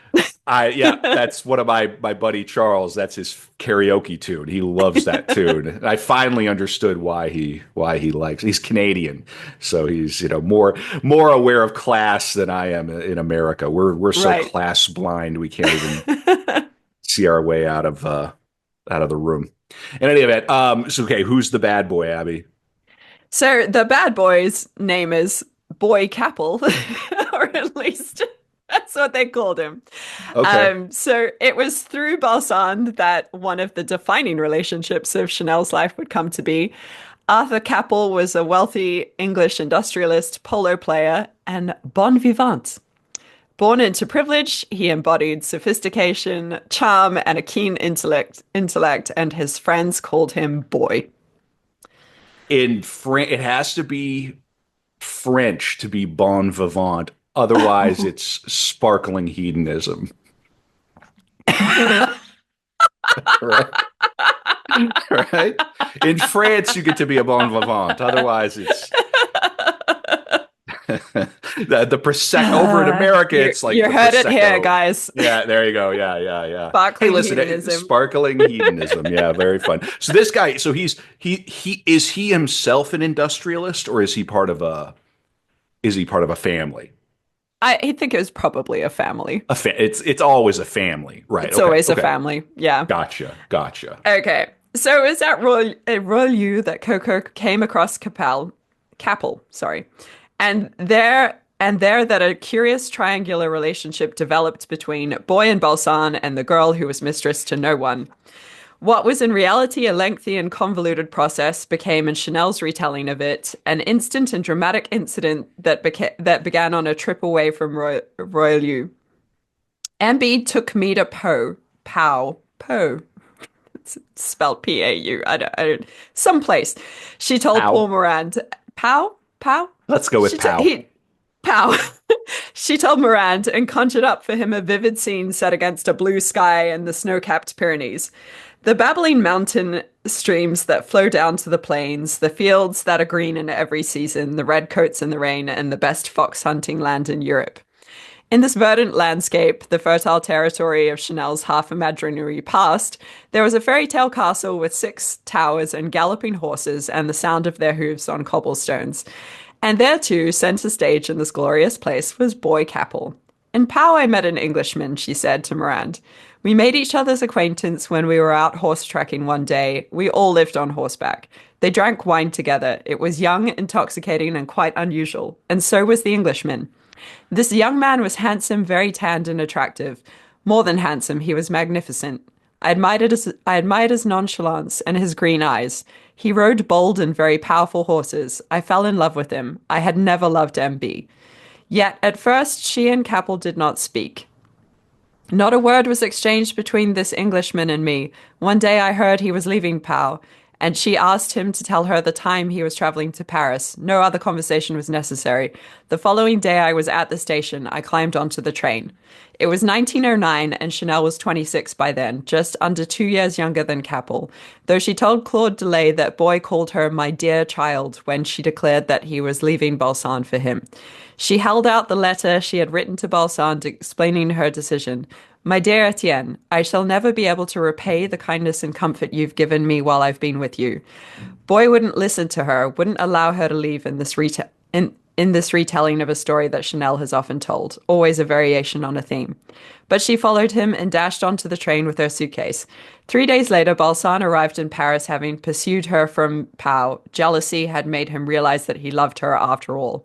yeah, that's one of my buddy Charles. That's his karaoke tune. He loves that tune. And I finally understood why he likes. He's Canadian, so he's more aware of class than I am in America. We're so Right. class blind we can't even see our way out of the room. In any event, so okay, who's the bad boy, Abby? So the bad boy's name is Boy Capel, or at least that's what they called him. Okay. So it was through Balsan that one of the defining relationships of Chanel's life would come to be. Arthur Capel was a wealthy English industrialist, polo player, and bon vivant. Born into privilege, he embodied sophistication, charm, and a keen intellect, and his friends called him Boy. It has to be French to be bon vivant. Otherwise, it's sparkling hedonism, right? Right? In France, you get to be a bon vivant. Otherwise, it's the prosecco. Over in America, You it's like you the heard it here, prosecco. guys. Yeah, there you go. Yeah, yeah, yeah. Hey, Sparkling listen, hedonism. sparkling hedonism. Yeah, very fun. So this guy, so he is he himself an industrialist, or is he part of a family? I think it was probably a family. It's always a family, right? It's Okay, always a okay, family. Yeah. gotcha, gotcha. Okay. So it was at Royal that Coco came across Capel, sorry. And there that a curious triangular relationship developed between Boy and Balsan and the girl who was mistress to no one. What was in reality a lengthy and convoluted process became, in Chanel's retelling of it, an instant and dramatic incident that began on a trip away from Royal. Ambi took me to Poe, it's spelled P-A-U. I don't, someplace. She told Paul Pow. Morand, Pow. Let's go with pow. Pow. She told Morand and conjured up for him a vivid scene set against a blue sky and the snow-capped Pyrenees. The babbling mountain streams that flow down to the plains, the fields that are green in every season, the redcoats in the rain, and the best fox hunting land in Europe. In this verdant landscape, the fertile territory of Chanel's half-imaginary past, there was a fairy tale castle with 6 towers and galloping horses and the sound of their hooves on cobblestones. And there too, center stage in this glorious place, was Boy Capel. In Pau I met an Englishman, she said to Morand. We made each other's acquaintance when we were out horse tracking one day. We all lived on horseback. They drank wine together. It was young, intoxicating, and quite unusual. And so was the Englishman. This young man was handsome, very tanned and attractive. More than handsome, he was magnificent. I admired his nonchalance and his green eyes. He rode bold and very powerful horses. I fell in love with him. I had never loved MB. Yet at first she and Capel did not speak. Not a word was exchanged between this Englishman and me. One day I heard he was leaving Pau, and she asked him to tell her the time he was traveling to Paris. No other conversation was necessary. The following day I was at the station. I climbed onto the train. It was 1909, and Chanel was 26 by then, just under 2 years younger than Capel, though she told Claude Delay that Boy called her my dear child when she declared that he was leaving Balsan for him. She held out the letter she had written to Balsan explaining her decision. My dear Etienne, I shall never be able to repay the kindness and comfort you've given me while I've been with you. Boy wouldn't listen to her, wouldn't allow her to leave in this retelling of a story that Chanel has often told, always a variation on a theme. But she followed him and dashed onto the train with her suitcase. 3 days later, Balsan arrived in Paris, having pursued her from Pau. Jealousy had made him realize that he loved her after all.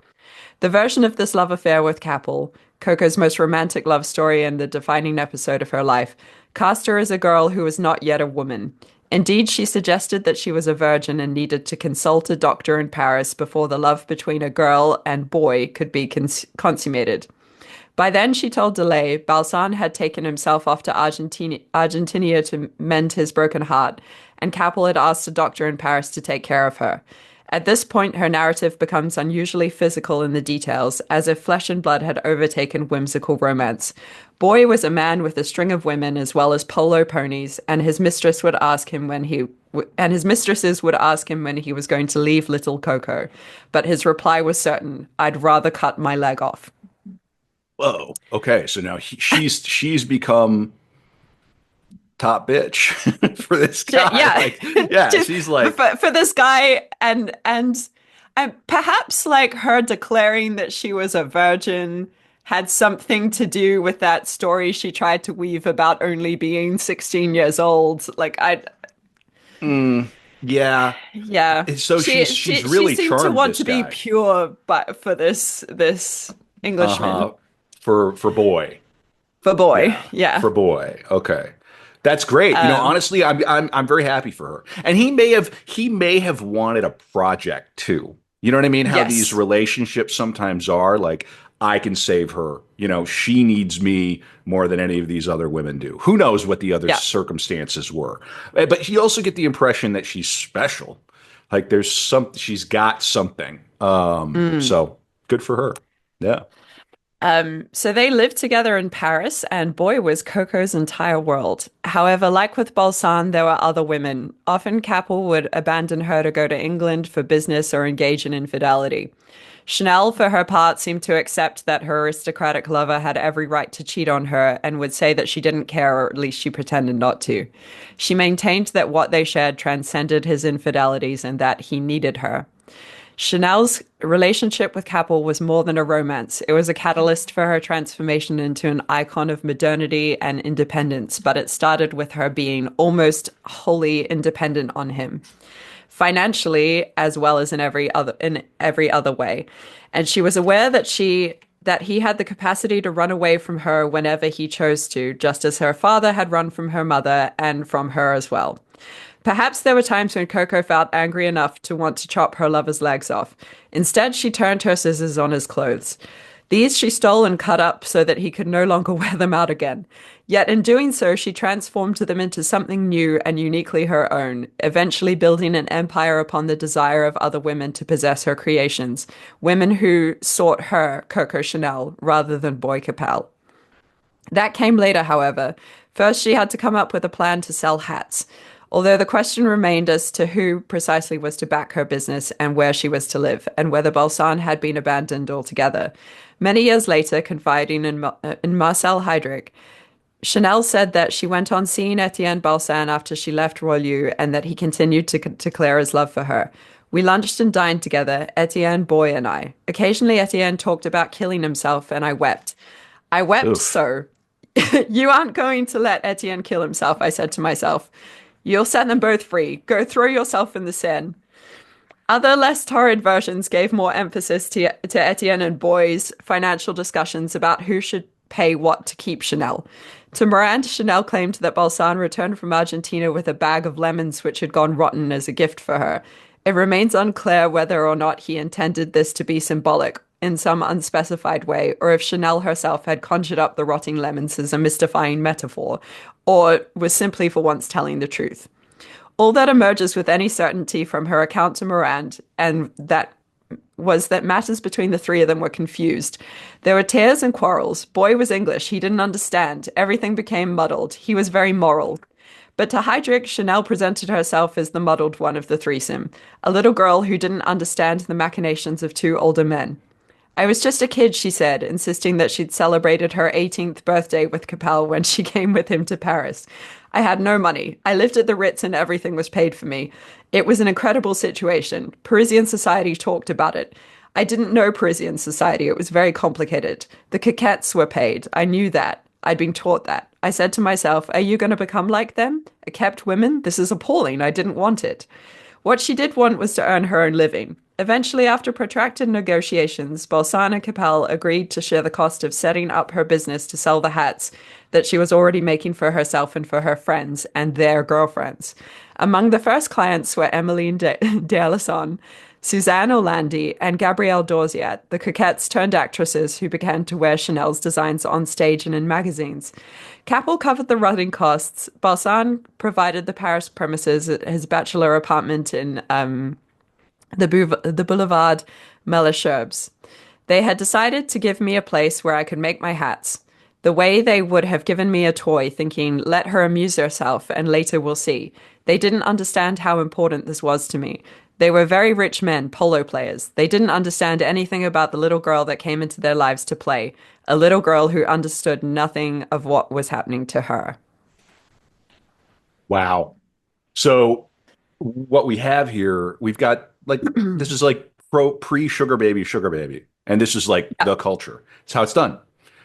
The version of this love affair with Capel, Coco's most romantic love story and the defining episode of her life, cast her as a girl who was not yet a woman. Indeed, she suggested that she was a virgin and needed to consult a doctor in Paris before the love between a girl and boy could be consummated. By then, she told Delay, Balsan had taken himself off to Argentina to mend his broken heart, and Capel had asked a doctor in Paris to take care of her. At this point, her narrative becomes unusually physical in the details, as if flesh and blood had overtaken whimsical romance. Boy was a man with a string of women as well as polo ponies, and his mistresses would ask him when he was going to leave little Coco. But his reply was certain: I'd rather cut my leg off. Whoa. Okay, so now she's become top bitch for this guy. Yeah, Like, yeah, just she's like, for this guy, and perhaps like her declaring that she was a virgin had something to do with that story she tried to weave about only being 16 years old. Like Mm, yeah. Yeah. So she's She really seemed to charmed want this to be guy. pure but for this Englishman. Uh-huh. For boy. For boy. Yeah, Yeah. for boy. Okay. That's great. You know, Um honestly, I'm very happy for her. And he may have wanted a project too. You know what I mean? How these yes. relationships sometimes are like, I can save her. You know, she needs me more than any of these other women do. Who knows what the other Yeah. circumstances were. But you also get the impression that she's special. Like she's got something. Mm. So good for her. Yeah. So they lived together in Paris, and boy was Coco's entire world. However, like with Balsan, there were other women. Often Capel would abandon her to go to England for business or engage in infidelity. Chanel, for her part, seemed to accept that her aristocratic lover had every right to cheat on her and would say that she didn't care, or at least she pretended not to. She maintained that what they shared transcended his infidelities and that he needed her. Chanel's relationship with Capel was more than a romance. It was a catalyst for her transformation into an icon of modernity and independence, but it started with her being almost wholly independent on him, financially as well as in every other way. And she was aware that he had the capacity to run away from her whenever he chose to, just as her father had run from her mother and from her as well. Perhaps there were times when Coco felt angry enough to want to chop her lover's legs off. Instead, she turned her scissors on his clothes. These she stole and cut up so that he could no longer wear them out again. Yet in doing so, she transformed them into something new and uniquely her own, eventually building an empire upon the desire of other women to possess her creations, women who sought her, Coco Chanel, rather than Boy Capel. That came later, however. First, she had to come up with a plan to sell hats, although the question remained as to who precisely was to back her business and where she was to live, and whether Balsan had been abandoned altogether. Many years later, confiding in Marcel Heydrich, Chanel said that she went on seeing Etienne Balsan after she left Royaux and that he continued to declare his love for her. We lunched and dined together, Etienne, Boy, and I. Occasionally, Etienne talked about killing himself, and I wept. I wept Oof. so. You aren't going to let Etienne kill himself, I said to myself. You'll set them both free. Go throw yourself in the Seine. Other less torrid versions gave more emphasis to Etienne and Boy's financial discussions about who should pay what to keep Chanel. To Miranda, Chanel claimed that Balsan returned from Argentina with a bag of lemons which had gone rotten as a gift for her. It remains unclear whether or not he intended this to be symbolic in some unspecified way, or if Chanel herself had conjured up the rotting lemons as a mystifying metaphor, or was simply for once telling the truth. All that emerges with any certainty from her account to Morand, and that was that matters between the three of them were confused. There were tears and quarrels. Boy was English. He didn't understand. Everything became muddled. He was very moral. But to Heydrich, Chanel presented herself as the muddled one of the threesome, a little girl who didn't understand the machinations of two older men. I was just a kid, she said, insisting that she'd celebrated her 18th birthday with Capel when she came with him to Paris. I had no money. I lived at the Ritz and everything was paid for me. It was an incredible situation. Parisian society talked about it. I didn't know Parisian society. It was very complicated. The coquettes were paid. I knew that. I'd been taught that. I said to myself, are you going to become like them? A kept women? This is appalling. I didn't want it. What she did want was to earn her own living. Eventually, after protracted negotiations, Balsan and Capel agreed to share the cost of setting up her business to sell the hats that she was already making for herself and for her friends and their girlfriends. Among the first clients were Emmeline d'Alençon, Suzanne Orlandi, and Gabrielle Dorziat, the coquettes turned actresses who began to wear Chanel's designs on stage and in magazines. Capel covered the running costs. Balsan provided the Paris premises at his bachelor apartment in the Boulevard Malesherbes. They had decided to give me a place where I could make my hats, the way they would have given me a toy, thinking, let her amuse herself, and later we'll see. They didn't understand how important this was to me. They were very rich men, polo players. They didn't understand anything about the little girl that came into their lives to play, a little girl who understood nothing of what was happening to her. Wow. So what we have here, we've got like this is like pre sugar baby, and this is like Yeah. the culture. It's how it's done.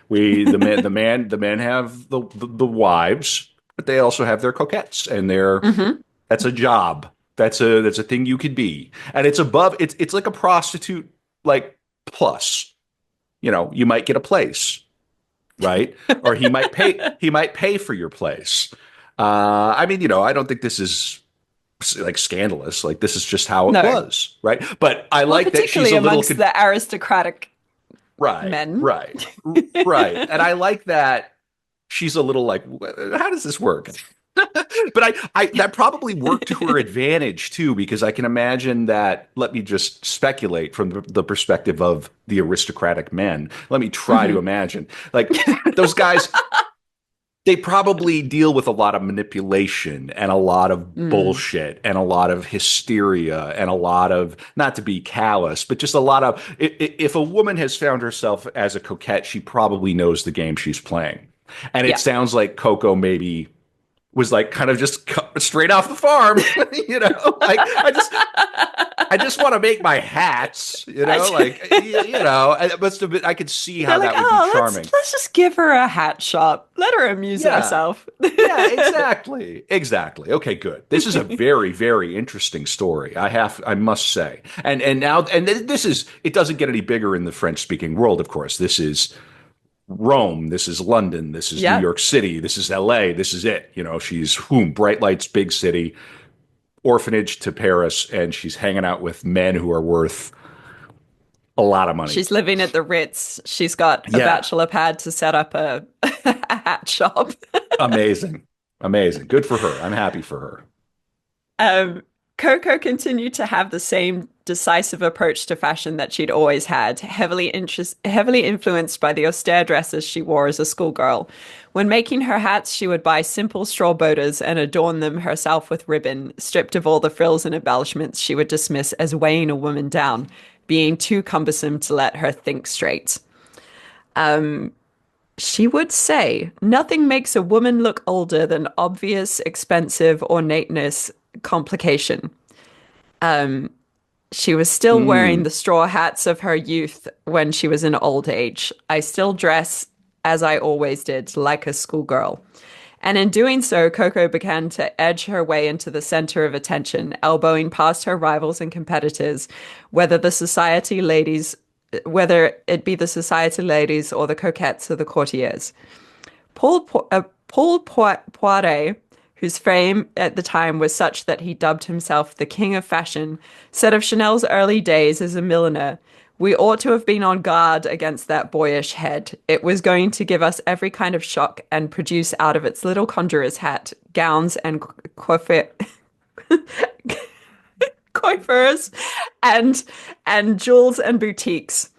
The men have the wives, but they also have their coquettes and their hmm That's a job. That's a thing you could be. And it's above it's like a prostitute like plus. You know, you might get a place, right? Or he might pay for your place. I mean, you know, I don't think this is like scandalous. Like this is just how it No. was, right? But I Well, like that she's particularly a little amongst the aristocratic right, men. right, right. And I like that she's a little like, how does this work? But I that probably worked to her advantage too, because I can imagine that. Let me just speculate from the perspective of the aristocratic men. Let me try to Mhm. imagine, like those guys. They probably deal with a lot of manipulation and a lot of Mm. bullshit and a lot of hysteria and a lot of, not to be callous, but just a lot of, if a woman has found herself as a coquette, she probably knows the game she's playing. And it Yeah. sounds like Coco maybe was like kind of just straight off the farm, you know, like I just want to make my hats, you know, like you know, it must have been, I could see They're how like, that would be oh, charming. let's just give her a hat shop. Let her amuse Yeah. herself. Yeah, exactly. Exactly. Okay, good. This is a very, very interesting story. I must say. And now this is it doesn't get any bigger in the French speaking world, of course. This is Rome, this is London, this is New Yeah. York City, this is LA, this is it. You know, she's whom bright lights, big city, orphanage to Paris, and she's hanging out with men who are worth a lot of money. She's living at the Ritz. She's got a Yeah. bachelor pad to set up a hat shop. Amazing. Amazing. Good for her. I'm happy for her. Um, Coco continued to have the same decisive approach to fashion that she'd always had, heavily influenced by the austere dresses she wore as a schoolgirl. When making her hats, she would buy simple straw boaters and adorn them herself with ribbon, stripped of all the frills and embellishments she would dismiss as weighing a woman down, being too cumbersome to let her think straight. She would say, nothing makes a woman look older than obvious, expensive ornateness complication. She was still wearing the Mm. straw hats of her youth when she was in old age. I still dress as I always did, like a schoolgirl. And in doing so, Coco began to edge her way into the center of attention, elbowing past her rivals and competitors, whether the society ladies, whether it be the society ladies or the coquettes or the courtiers. Poiret, whose fame at the time was such that he dubbed himself the King of Fashion, said of Chanel's early days as a milliner, we ought to have been on guard against that boyish head. It was going to give us every kind of shock and produce out of its little conjurer's hat gowns and coiffures and jewels and boutiques.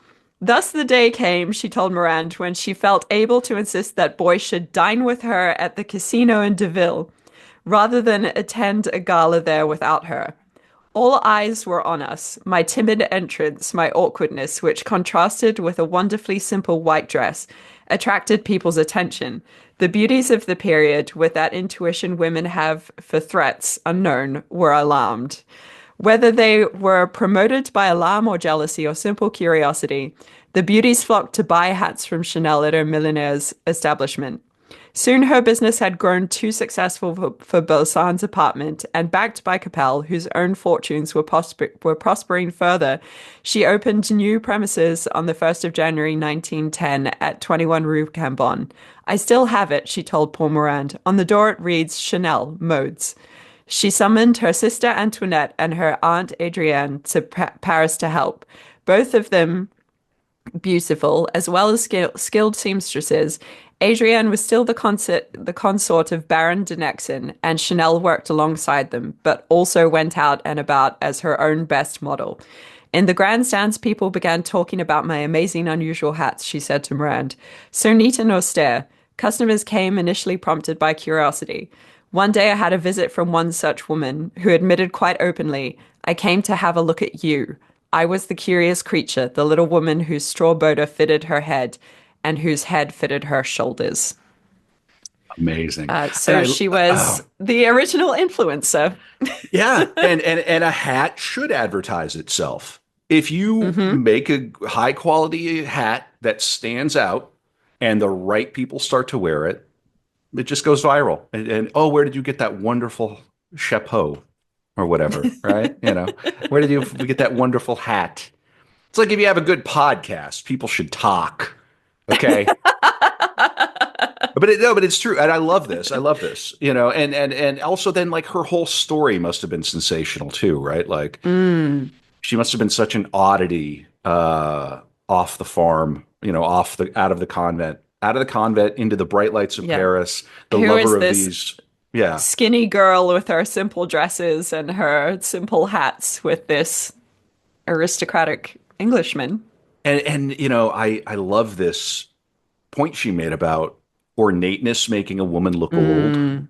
Thus the day came, she told Morand, when she felt able to insist that boys should dine with her at the casino in Deauville, rather than attend a gala there without her. All eyes were on us, my timid entrance, my awkwardness, which contrasted with a wonderfully simple white dress, attracted people's attention. The beauties of the period, with that intuition women have for threats unknown, were alarmed. Whether they were promoted by alarm or jealousy or simple curiosity, the beauties flocked to buy hats from Chanel at her millionaire's establishment. Soon her business had grown too successful for Belsan's apartment, and backed by Capel, whose own fortunes were prospering further, she opened new premises on the 1st of January 1910 at 21 Rue Cambon. I still have it, she told Paul Morand. On the door it reads Chanel, Modes. She summoned her sister Antoinette and her aunt Adrienne to Paris to help. Both of them beautiful, as well as skilled seamstresses. Adrienne was still the consort of Baron de Nexon, and Chanel worked alongside them, but also went out and about as her own best model. In the grandstands, people began talking about my amazing, unusual hats, she said to Morand. So neat and austere. Customers came initially prompted by curiosity. One day I had a visit from one such woman who admitted quite openly, I came to have a look at you. I was the curious creature, the little woman whose straw boater fitted her head and whose head fitted her shoulders. Amazing. And So she was oh, the original influencer. yeah, and a hat should advertise itself. If you Hmm. make a high quality hat that stands out and the right people start to wear it, it just goes viral. And oh, where did you get that wonderful chapeau or whatever, right? Where did you we get that wonderful hat? It's like if you have a good podcast, people should talk. Okay. But it's true. And I love this. I love this, and also then like her whole story must have been sensational too, right? Like Mm, she must have been such an oddity, off the farm, out of the convent into the bright lights of yeah. Paris, the Who lover is of this these, yeah. skinny girl with her simple dresses and her simple hats with this aristocratic Englishman? And I love this point she made about ornateness making a woman look old. Mm,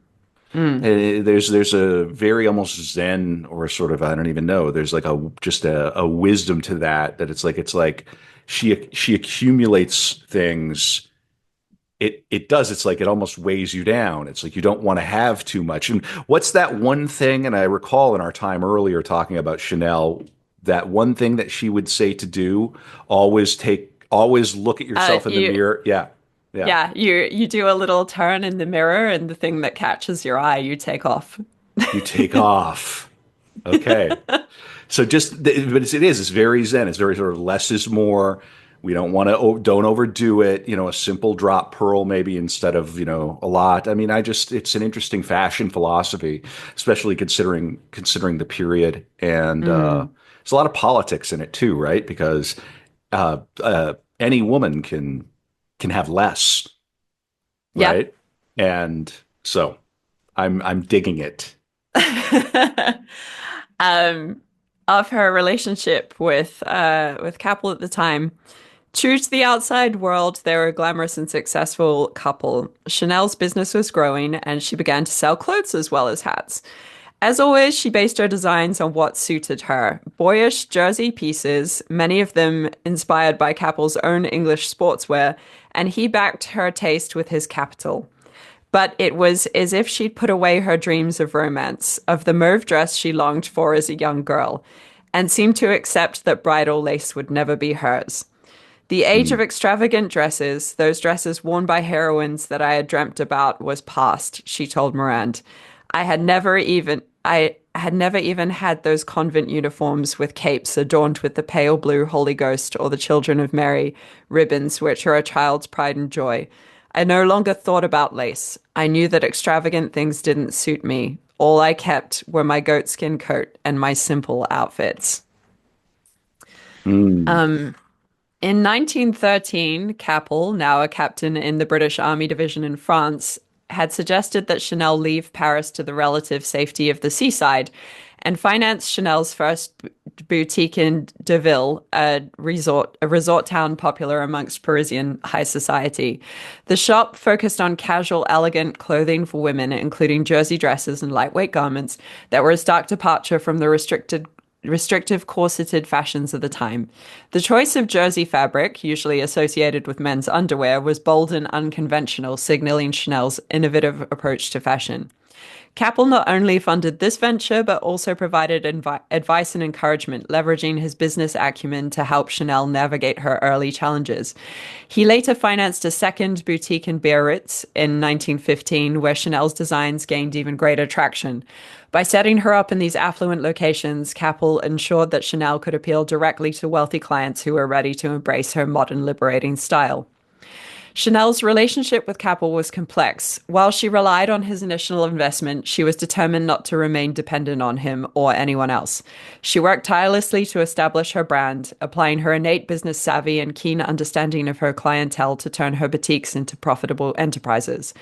mm. There's a very almost Zen or sort of I don't even know. There's like a wisdom to that it's like she accumulates things. It does. It's like it almost weighs you down. It's like you don't want to have too much. And what's that one thing? And I recall in our time earlier talking about Chanel, that one thing that she would say to do, always look at yourself in the You mirror. Yeah. Yeah. Yeah, you do a little turn in the mirror and the thing that catches your eye, you take off. You take off. Okay. So but it's very Zen. It's very sort of less is more. We don't overdo it. A simple drop pearl maybe instead of, a lot. I mean, it's an interesting fashion philosophy, especially considering the period. And Mm. there's a lot of politics in it too, right? Because any woman can have less, Yep. right? And so I'm digging it. Um, of her relationship with Capel at the time. True to the outside world, they were a glamorous and successful couple. Chanel's business was growing, and she began to sell clothes as well as hats. As always, she based her designs on what suited her. Boyish jersey pieces, many of them inspired by Capel's own English sportswear, and he backed her taste with his capital. But it was as if she'd put away her dreams of romance, of the mauve dress she longed for as a young girl, and seemed to accept that bridal lace would never be hers. The age of Mm. extravagant dresses, those dresses worn by heroines that I had dreamt about, was past, she told Morand. I had never even had those convent uniforms with capes adorned with the pale blue Holy Ghost or the Children of Mary ribbons, which are a child's pride and joy. I no longer thought about lace. I knew that extravagant things didn't suit me. All I kept were my goatskin coat and my simple outfits. Mm. In 1913, Capel, now a captain in the British Army Division in France, had suggested that Chanel leave Paris to the relative safety of the seaside and financed Chanel's first boutique in Deauville, a resort town popular amongst Parisian high society. The shop focused on casual, elegant clothing for women, including jersey dresses and lightweight garments that were a stark departure from the restrictive corseted fashions of the time. The choice of jersey fabric, usually associated with men's underwear, was bold and unconventional, signaling Chanel's innovative approach to fashion. Capel not only funded this venture, but also provided advice and encouragement, leveraging his business acumen to help Chanel navigate her early challenges. He later financed a second boutique in Biarritz in 1915, where Chanel's designs gained even greater traction. By setting her up in these affluent locations, Capel ensured that Chanel could appeal directly to wealthy clients who were ready to embrace her modern, liberating style. Chanel's relationship with Capel was complex. While she relied on his initial investment, she was determined not to remain dependent on him or anyone else. She worked tirelessly to establish her brand, applying her innate business savvy and keen understanding of her clientele to turn her boutiques into profitable enterprises.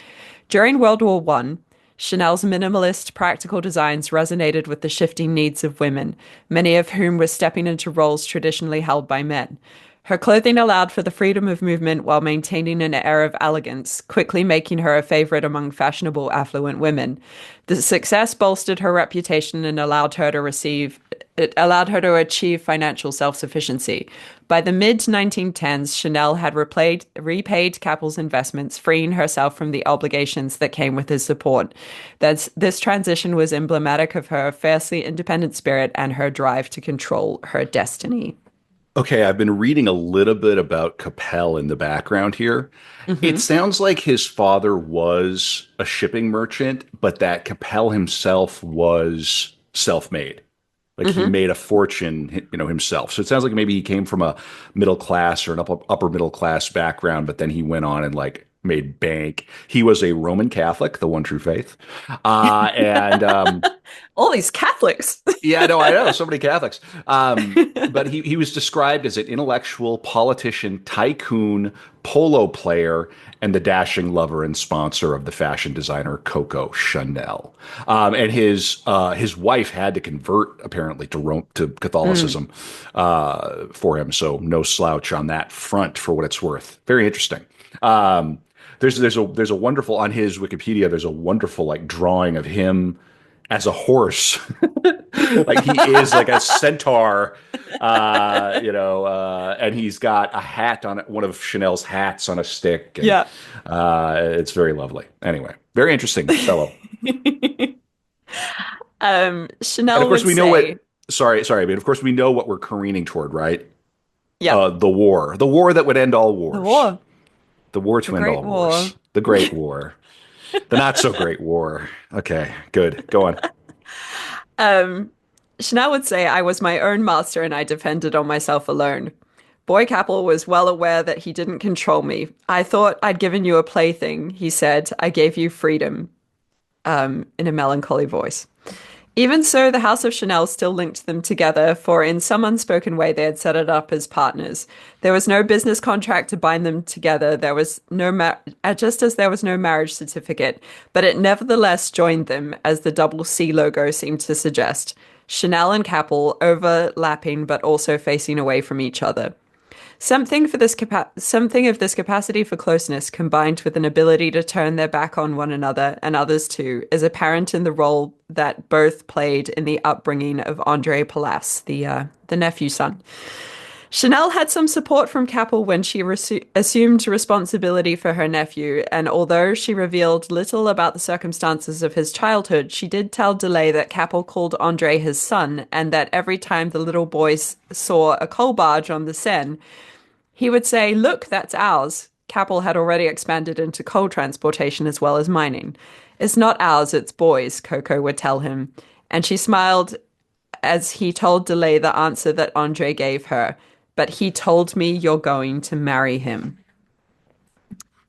During World War I, Chanel's minimalist, practical designs resonated with the shifting needs of women, many of whom were stepping into roles traditionally held by men. Her clothing allowed for the freedom of movement while maintaining an air of elegance, quickly making her a favorite among fashionable, affluent women. The success bolstered her reputation and allowed her to achieve financial self-sufficiency. By the mid-1910s, Chanel had repaid Capel's investments, freeing herself from the obligations that came with his support. This transition was emblematic of her fiercely independent spirit and her drive to control her destiny. Okay, I've been reading a little bit about Capel in the background here. It Hmm. sounds like his father was a shipping merchant, but that Capel himself was self-made. Like he Hmm. made a fortune, himself. So it sounds like maybe he came from a middle class or an upper middle class background, but then he went on and like made bank. He was a Roman Catholic, the one true faith. And All these Catholics. Yeah, no, I know so many Catholics. But he was described as an intellectual, politician, tycoon, polo player, and the dashing lover and sponsor of the fashion designer Coco Chanel. And his wife had to convert apparently to Mm, Catholicism for him. So no slouch on that front for what it's worth. Very interesting. Um, there's a wonderful on his Wikipedia. There's a wonderful like drawing of him as a horse. Like he is like a centaur, and he's got a hat on one of Chanel's hats on a stick, and yeah. it's very lovely. Anyway, very interesting fellow. And of Chanel course, would we know say, what. Sorry, but of course we know what we're careening toward, right? yeah, The war that would end all the wars, war, the war the to end Great all War. wars, the Great War, the not so great war. Okay, good. Go on. Um, Chanel would say, I was my own master and I depended on myself alone. Boy Capel was well aware that he didn't control me. I thought I'd given you a plaything, he said. I gave you freedom, in a melancholy voice. Even so, the House of Chanel still linked them together, for in some unspoken way they had set it up as partners. There was no business contract to bind them together. There was no just as there was no marriage certificate, but it nevertheless joined them, as the double C logo seemed to suggest. Chanel and Capel overlapping but also facing away from each other. Something of this capacity for closeness, combined with an ability to turn their back on one another and others too, is apparent in the role that both played in the upbringing of Andre Palas, the nephew son. Chanel had some support from Capel when she assumed responsibility for her nephew, and although she revealed little about the circumstances of his childhood, she did tell DeLay that Capel called Andre his son, and that every time the little boys saw a coal barge on the Seine, he would say, Look, that's ours. Capel had already expanded into coal transportation as well as mining. It's not ours, it's boys, Coco would tell him. And she smiled as he told DeLay the answer that Andre gave her. But he told me you're going to marry him.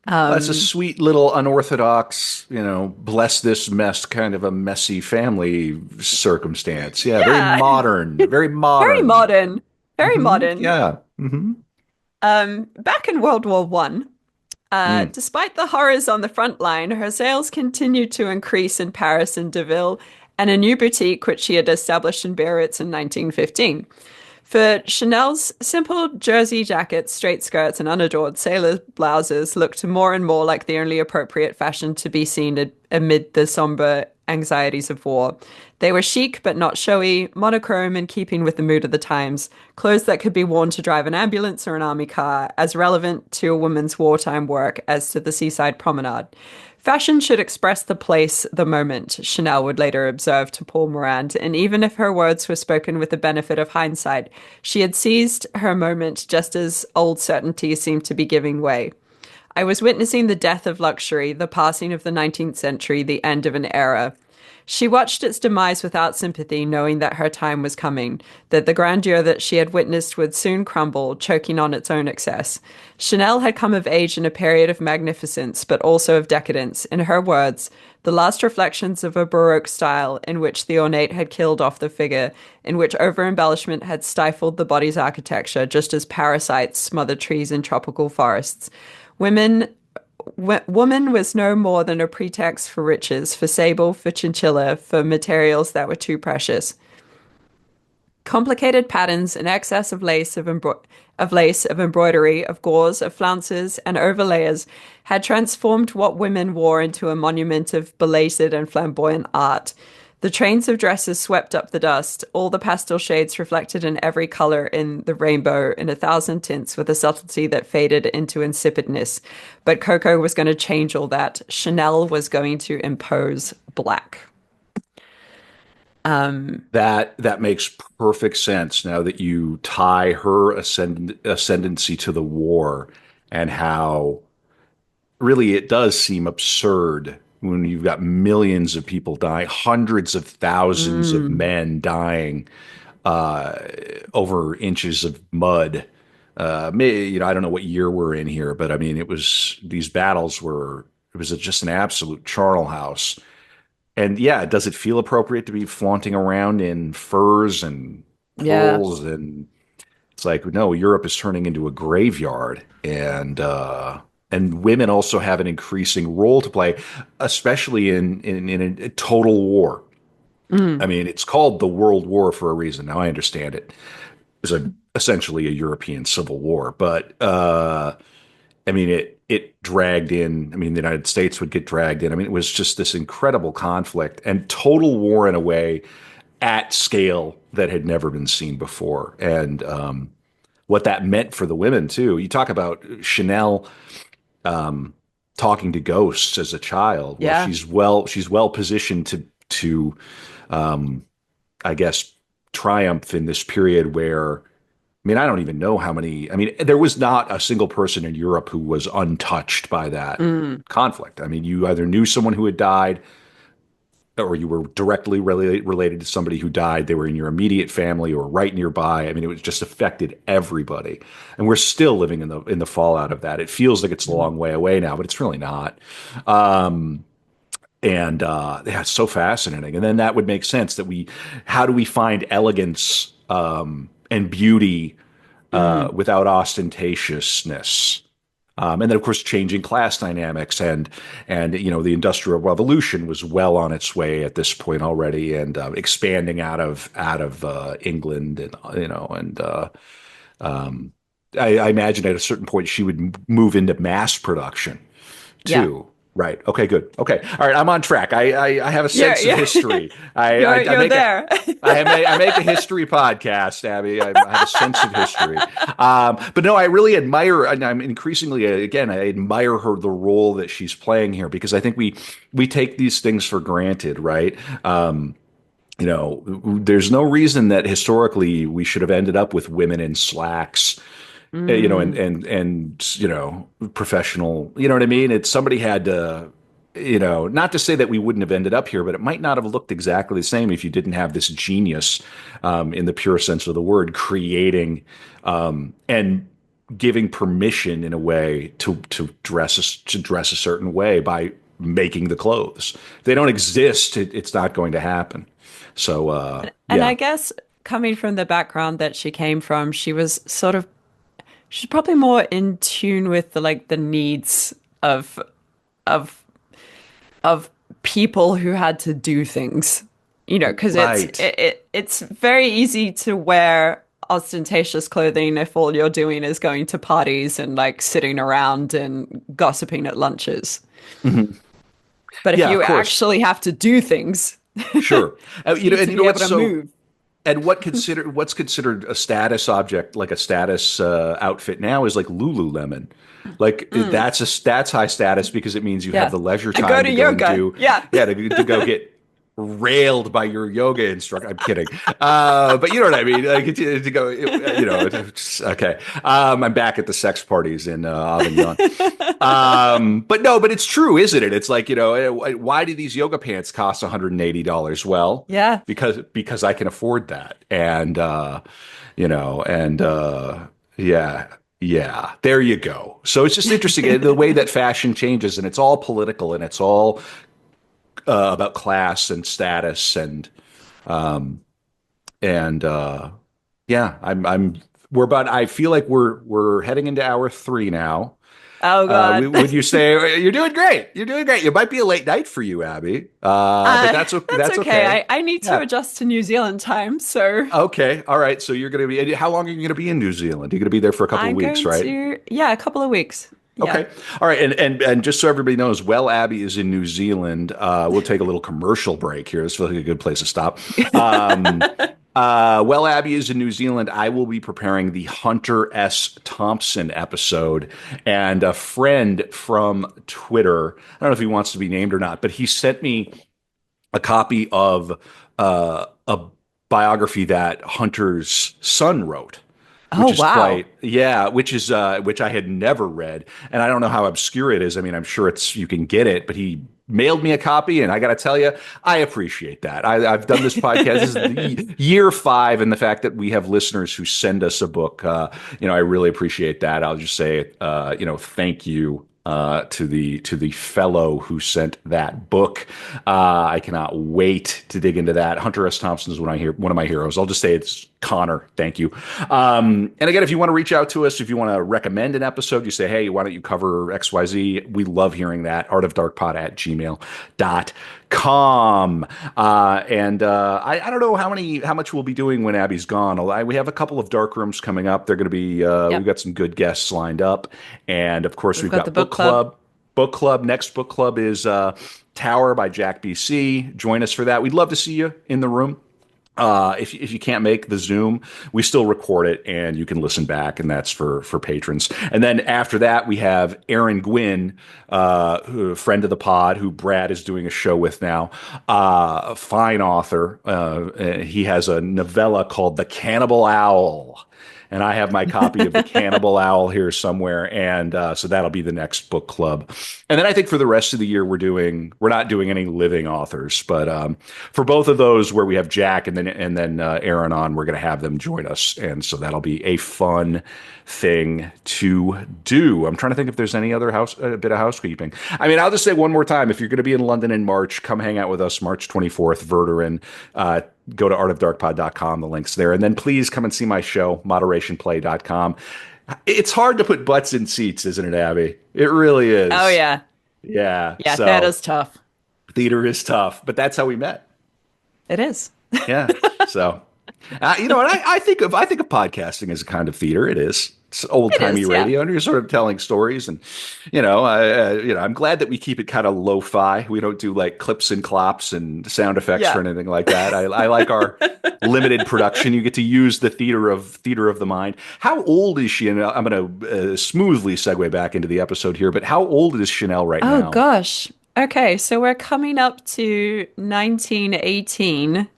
That's a sweet little unorthodox, bless this mess kind of a messy family circumstance. Yeah, very Yeah, modern, very very modern. modern. Very modern. Yeah. Hmm. Back in World War One, Mm. despite the horrors on the front line, her sales continued to increase in Paris and Deauville, and a new boutique which she had established in Biarritz in 1915. For Chanel's simple jersey jackets, straight skirts, and unadored sailor blouses looked more and more like the only appropriate fashion to be seen amid the somber anxieties of war. They were chic but not showy, monochrome in keeping with the mood of the times, clothes that could be worn to drive an ambulance or an army car, as relevant to a woman's wartime work as to the seaside promenade. Fashion should express the place, the moment, Chanel would later observe to Paul Morand, and even if her words were spoken with the benefit of hindsight, she had seized her moment just as old certainties seemed to be giving way. I was witnessing the death of luxury, the passing of the 19th century, the end of an era. She watched its demise without sympathy, knowing that her time was coming, that the grandeur that she had witnessed would soon crumble, choking on its own excess. Chanel had come of age in a period of magnificence, but also of decadence. In her words, the last reflections of a Baroque style in which the ornate had killed off the figure, in which over-embellishment had stifled the body's architecture, just as parasites smother trees in tropical forests. Women Woman was no more than a pretext for riches, for sable, for chinchilla, for materials that were too precious. Complicated patterns in excess of lace, of embroidery, of gauze, of flounces, and overlayers had transformed what women wore into a monument of belated and flamboyant art. The trains of dresses swept up the dust, all the pastel shades reflected in every color in the rainbow in a thousand tints with a subtlety that faded into insipidness. But Coco was going to change all that. Chanel was going to impose black. That makes perfect sense now that you tie her ascendancy to the war and how really it does seem absurd when you've got millions of people dying, hundreds of thousands of Mm, men dying uh, over inches of mud. I don't know what year we're in here, but I mean, these battles were, it was just an absolute charnel house. And yeah, does it feel appropriate to be flaunting around in furs and yeah. pearls? And it's like, no, Europe is turning into a graveyard, and women also have an increasing role to play, especially in a total war. I Mm, mean, it's called the World War for a reason. Now I understand it. It was essentially a European civil war, but I mean, it dragged in. I mean, the United States would get dragged in. I mean, it was just this incredible conflict and total war in a way at scale that had never been seen before. And what that meant for the women too. You talk about Chanel talking to ghosts as a child. Well, yeah. she's well positioned to I guess triumph in this period where I mean, I don't even know how many. I mean, there was not a single person in Europe who was untouched by that Mm, conflict. I mean, you either knew someone who had died or you were directly related to somebody who died. They were in your immediate family or right nearby. I mean, it was just affected everybody. And we're still living in the fallout of that. It feels like it's a mm, long way away now, but it's really not. Um, and yeah, it's so fascinating. And then that would make sense that how do we find elegance and beauty mm. without ostentatiousness. And then, of course, changing class dynamics and the Industrial Revolution was well on its way at this point already, and expanding out of England, and I imagine at a certain point she would move into mass production Yeah. too. Right. Okay. Good. Okay. All right. I'm on track. I have a Yeah, sense of yeah. history. I I, I You're make a there. I make a history podcast, Abby. I have a sense of history. But no, I really admire, and I'm increasingly, again, I admire her, the role that she's playing here, because I think we take these things for granted, right? There's no reason that historically we should have ended up with women in slacks, Mm, professional, you know what I mean? It's somebody had to, not to say that we wouldn't have ended up here, but it might not have looked exactly the same if you didn't have this genius, in the pure sense of the word, creating, and giving permission in a way to dress a certain way by making the clothes. If they don't exist, it's not going to happen. So, and yeah. I guess coming from the background that she came from, she's probably more in tune with the needs of of of people who had to do things. Because Right. it's very easy to wear ostentatious clothing if all you're doing is going to parties and like sitting around and gossiping at lunches. Mhm. But if Yeah, of you course. actually have to do things, Sure. you need And to be able what's to so move. and what's considered a status object, like a status outfit now, is like Lululemon. Like Mm, that's high status because it means you have yeah. the leisure I go time to to go and yoga. do, Yeah. yeah, to go get railed by your yoga instructor. I'm kidding, but you know what I mean. Like to go, okay. I'm back at the sex parties in Avignon. But no, but it's true, isn't it? It's like, why do these yoga pants cost $180? Well, Yeah. because I can afford that. And yeah, yeah, there you go. So it's just interesting, the way that fashion changes, and it's all political, and it's all about class and status, and yeah, we're about, I feel like we're heading into hour three now. Oh God. Would you say you're doing great? You're doing great. It might be a late night for you, Abby, but that's okay. That's That's okay. okay. I need to Yeah. adjust to New Zealand time, so Okay. All right. So you're going to be. How long are you going to be in New Zealand? You're going to be there for a couple of I'm weeks, going right? to, yeah, a couple of weeks. Yeah. Okay. All right. And just so everybody knows, well, Abby is in New Zealand. We'll take a little commercial break here. This feels like a good place to stop. Um, well, Abby is in New Zealand. I will be preparing the Hunter S. Thompson episode, and a friend from Twitter, I don't know if he wants to be named or not, but he sent me a copy of a biography that Hunter's son wrote, Oh, which is wow. quite, yeah, which I had never read, and I don't know how obscure it is. I mean, I'm sure it's you can get it, but he mailed me a copy, and I got to tell you, I appreciate that. I've done this podcast. This is the year five, and the fact that we have listeners who send us a book, I really appreciate that. I'll just say, thank you to the fellow who sent that book. I cannot wait to dig into that. Hunter S. Thompson is one of my heroes. I'll just say it's Connor. Thank you. And again, if you want to reach out to us, if you want to recommend an episode, you say, hey, why don't you cover XYZ? We love hearing that. artofdarkpod@gmail.com. I don't know how much we'll be doing when Abby's gone. We have a couple of dark rooms coming up. They're going to be we've Yep. got some good guests lined up, and of course We've we've got the got book book club. club. Book club. Next book club is Tower by Jack BC. Join us for that. We'd love to see you in the room. If you can't make the Zoom, we still record it and you can listen back, and that's for patrons. And then after that, we have Aaron Gwynn, a friend of the pod, who Brad is doing a show with now. A fine author. He has a novella called The Cannibal Owl. And I have my copy of The Cannibal Owl here somewhere, and so that'll be the next book club. And then I think for the rest of the year, we're not doing any living authors, but for both of those where we have Jack and then Aaron on, we're going to have them join us, and so that'll be a fun thing to do. I'm trying to think if there's any other bit of housekeeping. I mean, I'll just say one more time: if you're going to be in London in March, come hang out with us, March 24th, Verdurin. Go to artofdarkpod.com. The link's there, and then please come and see my show, moderationplay.com. It's hard to put butts in seats, isn't it, Abby? It really Oh, is. yeah. Yeah. Yeah, that So is tough. theater is tough, but that's how we met. It is. Yeah. So, and I think of podcasting as a kind of theater. It is. It's old It timey is, yeah. radio, and you're sort of telling stories, and I'm glad that we keep it kind of lo-fi. We don't do like clips and clops and sound effects or Yeah. anything like that. I like our limited production. You get to use the theater of the mind. How old is she? And I'm going to smoothly segue back into the episode here. But how old is Chanel right Oh, now? gosh. Okay, so we're coming up to 1918.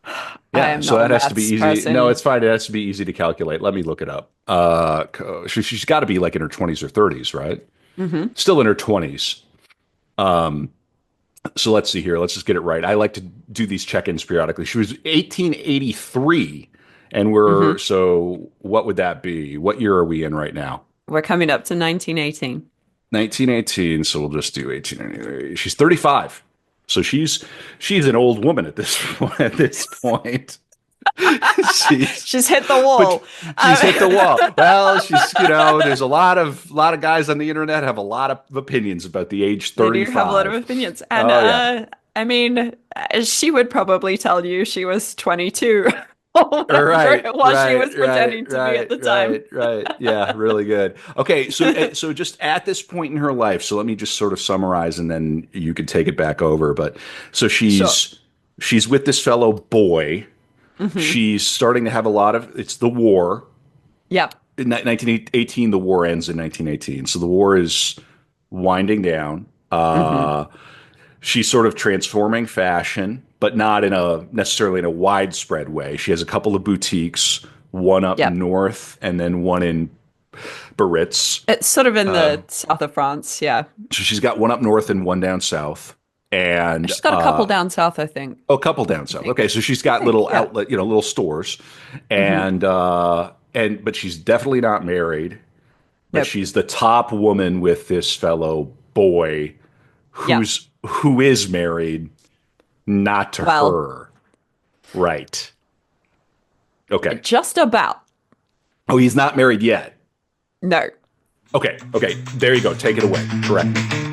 I Yeah, am so not a that has to be maths easy. No, person. it's fine. It has to be easy to calculate. Let me look it up. She's got to be like in her 20s or 30s, right? Hmm. Still in her 20s. So let's see here. Let's just get it right. I like to do these check-ins periodically. She was 1883, and Hmm. so what would that be? What year are we in right now? We're coming up to 1918. 1918. So we'll just do 1883. She's 35. So she's an old woman at this point. At this point. she's She's hit the but wall. she's hit the wall. Well, there's a lot of guys on the internet have a lot of opinions about the age They do have a lot of 35. opinions. And Oh yeah. I mean, she would probably tell you she was 22 or whatever Right, it was she right, was right, pretending to be at right, the time. right, right. Yeah, really good. Okay, so just at this point in her life, so let me just sort of summarize, and then you can take it back over. But so Sure. she's with this fellow boy. Hmm. She's starting to have a lot of it's the war. Yep. In 1918, the war ends in 1918. So the war is winding down. Hmm. She's sort of transforming fashion, but not in a necessarily in a widespread way. She has a couple of boutiques, one up Yep. north and then one in Biarritz. It's sort of in the south of France. Yeah. So she's got one up north and one down south, and She's got a couple down south, I think. a couple down I south. think. Okay, so she's I got think. little Yeah. outlet, little stores, Hmm. and but she's definitely not married. But Nope. she's the top woman with this fellow boy Yeah. who is married, not to Well, her. Right. Okay. just about. Oh, he's not married yet. No. Okay. Okay. There you go. Take it away. Correct me.